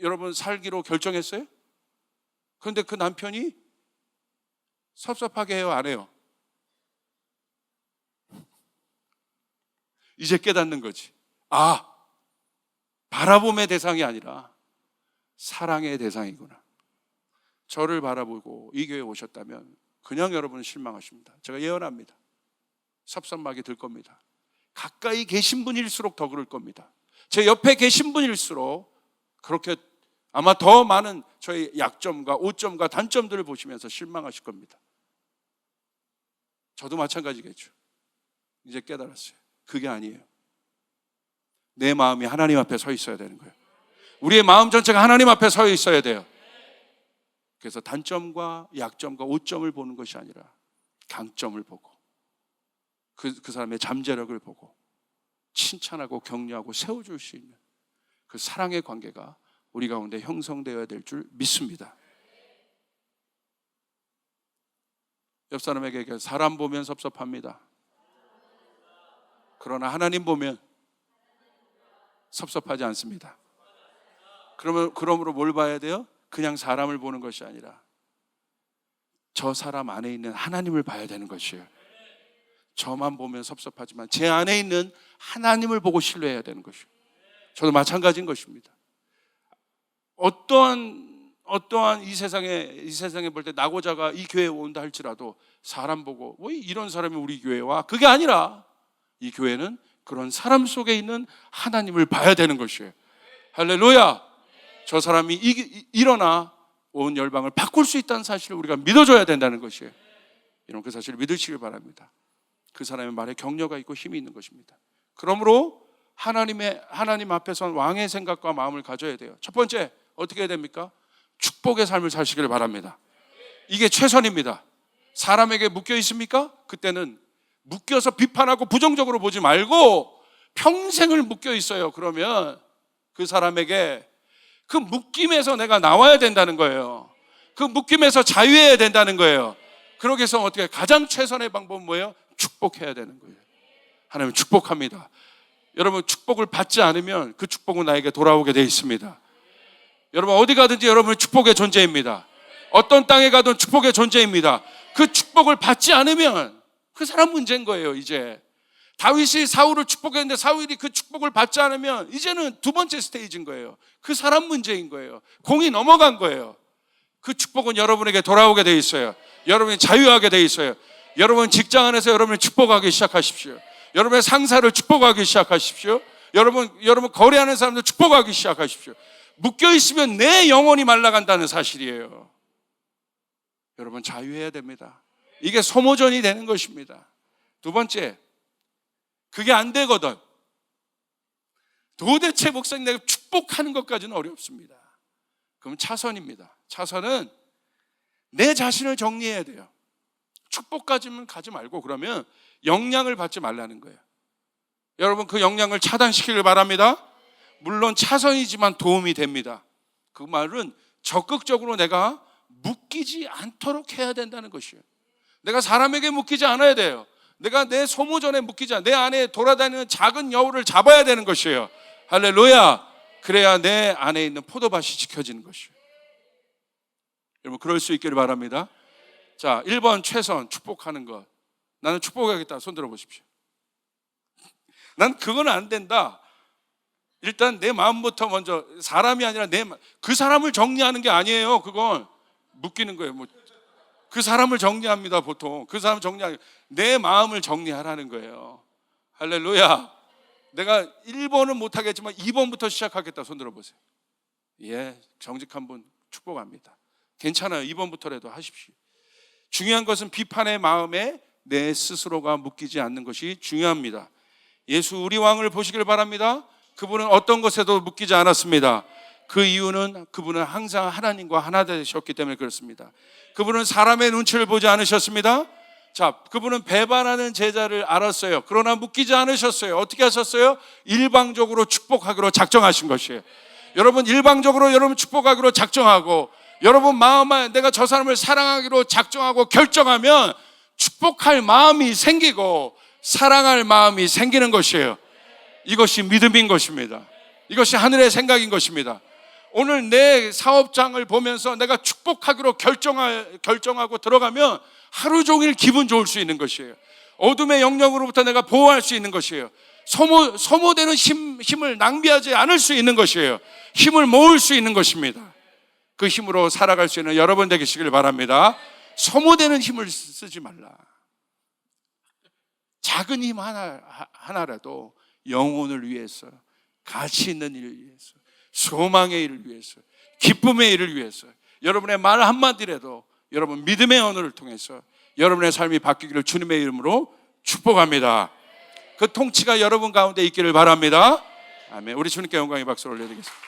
여러분 살기로 결정했어요? 그런데 그 남편이 섭섭하게 해요, 안 해요? 이제 깨닫는 거지. 바라봄의 대상이 아니라 사랑의 대상이구나. 저를 바라보고 이 교회에 오셨다면 그냥 여러분은 실망하십니다. 제가 예언합니다. 섭섭하게 들 겁니다. 가까이 계신 분일수록 더 그럴 겁니다. 제 옆에 계신 분일수록 그렇게 아마 더 많은 저의 약점과 오점과 단점들을 보시면서 실망하실 겁니다. 저도 마찬가지겠죠. 이제 깨달았어요. 그게 아니에요. 내 마음이 하나님 앞에 서 있어야 되는 거예요. 우리의 마음 전체가 하나님 앞에 서 있어야 돼요. 그래서 단점과 약점과 오점을 보는 것이 아니라 강점을 보고 그 사람의 잠재력을 보고 칭찬하고 격려하고 세워줄 수 있는 그 사랑의 관계가 우리 가운데 형성되어야 될 줄 믿습니다. 옆 사람에게 얘기해요. 사람 보면 섭섭합니다. 그러나 하나님 보면 섭섭하지 않습니다. 그러므로 뭘 봐야 돼요? 그냥 사람을 보는 것이 아니라 저 사람 안에 있는 하나님을 봐야 되는 것이에요. 저만 보면 섭섭하지만 제 안에 있는 하나님을 보고 신뢰해야 되는 것이에요. 저도 마찬가지인 것입니다. 어떠한 이 세상에 볼 때 낙오자가 이 교회에 온다 할지라도 사람 보고 왜 이런 사람이 우리 교회에 와? 그게 아니라 이 교회는 그런 사람 속에 있는 하나님을 봐야 되는 것이에요. 할렐루야! 저 사람이 일어나 온 열방을 바꿀 수 있다는 사실을 우리가 믿어줘야 된다는 것이에요. 여러분 그 사실을 믿으시길 바랍니다. 그 사람의 말에 격려가 있고 힘이 있는 것입니다. 그러므로 하나님 앞에선 왕의 생각과 마음을 가져야 돼요. 첫 번째 어떻게 해야 됩니까? 축복의 삶을 사시길 바랍니다. 이게 최선입니다. 사람에게 묶여 있습니까? 그때는 묶여서 비판하고 부정적으로 보지 말고 평생을 묶여 있어요. 그러면 그 사람에게 그 묶임에서 내가 나와야 된다는 거예요. 그 묶임에서 자유해야 된다는 거예요. 그러기 위해서 어떻게 가장 최선의 방법은 뭐예요? 축복해야 되는 거예요. 하나님 축복합니다. 여러분 축복을 받지 않으면 그 축복은 나에게 돌아오게 되어 있습니다. 여러분 어디 가든지 여러분은 축복의 존재입니다. 어떤 땅에 가든 축복의 존재입니다. 그 축복을 받지 않으면 그 사람 문제인 거예요. 이제 다윗이 사울을 축복했는데 사울이 그 축복을 받지 않으면 이제는 두 번째 스테이지인 거예요. 그 사람 문제인 거예요. 공이 넘어간 거예요. 그 축복은 여러분에게 돌아오게 돼 있어요. 여러분이 자유하게 돼 있어요. 여러분 직장 안에서 여러분을 축복하기 시작하십시오. 여러분의 상사를 축복하기 시작하십시오. 여러분 거래하는 사람들 축복하기 시작하십시오. 묶여 있으면 내 영혼이 말라간다는 사실이에요. 여러분 자유해야 됩니다. 이게 소모전이 되는 것입니다. 두 번째, 그게 안 되거든. 도대체 목사님 내가 축복하는 것까지는 어렵습니다. 그럼 차선입니다. 차선은 내 자신을 정리해야 돼요. 축복까지는 가지 말고 그러면 영향을 받지 말라는 거예요. 여러분 그 영향을 차단시키길 바랍니다. 물론 차선이지만 도움이 됩니다. 그 말은 적극적으로 내가 묶이지 않도록 해야 된다는 것이에요. 내가 사람에게 묶이지 않아야 돼요. 내가 내 소모전에 묶이지 않아. 내 안에 돌아다니는 작은 여우를 잡아야 되는 것이에요. 할렐루야. 그래야 내 안에 있는 포도밭이 지켜지는 것이에요. 여러분 그럴 수 있기를 바랍니다. 자, 1번 최선 축복하는 것. 나는 축복하겠다. 손 들어 보십시오. 난 그건 안 된다. 일단 내 마음부터 먼저 사람이 아니라 그 사람을 정리하는 게 아니에요. 그건 묶이는 거예요. 그 사람을 정리합니다. 보통 그 사람 정리하는 내 마음을 정리하라는 거예요. 할렐루야. 내가 1번은 못하겠지만 2번부터 시작하겠다. 손 들어보세요. 예, 정직한 분 축복합니다. 괜찮아요. 2번부터라도 하십시오. 중요한 것은 비판의 마음에 내 스스로가 묶이지 않는 것이 중요합니다. 예수 우리 왕을 보시길 바랍니다. 그분은 어떤 것에도 묶이지 않았습니다. 그 이유는 그분은 항상 하나님과 하나 되셨기 때문에 그렇습니다. 그분은 사람의 눈치를 보지 않으셨습니다. 자, 그분은 배반하는 제자를 알았어요. 그러나 묶이지 않으셨어요. 어떻게 하셨어요? 일방적으로 축복하기로 작정하신 것이에요. 여러분 일방적으로 여러분 축복하기로 작정하고 여러분 마음에 내가 저 사람을 사랑하기로 작정하고 결정하면 축복할 마음이 생기고 사랑할 마음이 생기는 것이에요. 이것이 믿음인 것입니다. 이것이 하늘의 생각인 것입니다. 오늘 내 사업장을 보면서 내가 축복하기로 결정하고 들어가면 하루 종일 기분 좋을 수 있는 것이에요. 어둠의 영역으로부터 내가 보호할 수 있는 것이에요. 소모되는 힘을 낭비하지 않을 수 있는 것이에요. 힘을 모을 수 있는 것입니다. 그 힘으로 살아갈 수 있는 여러분 되시길 바랍니다. 소모되는 힘을 쓰지 말라. 작은 힘 하나라도 영혼을 위해서, 가치 있는 일을 위해서, 소망의 일을 위해서, 기쁨의 일을 위해서, 여러분의 말 한마디라도 여러분 믿음의 언어를 통해서 여러분의 삶이 바뀌기를 주님의 이름으로 축복합니다. 그 통치가 여러분 가운데 있기를 바랍니다. 아멘. 우리 주님께 영광의 박수를 올려드리겠습니다.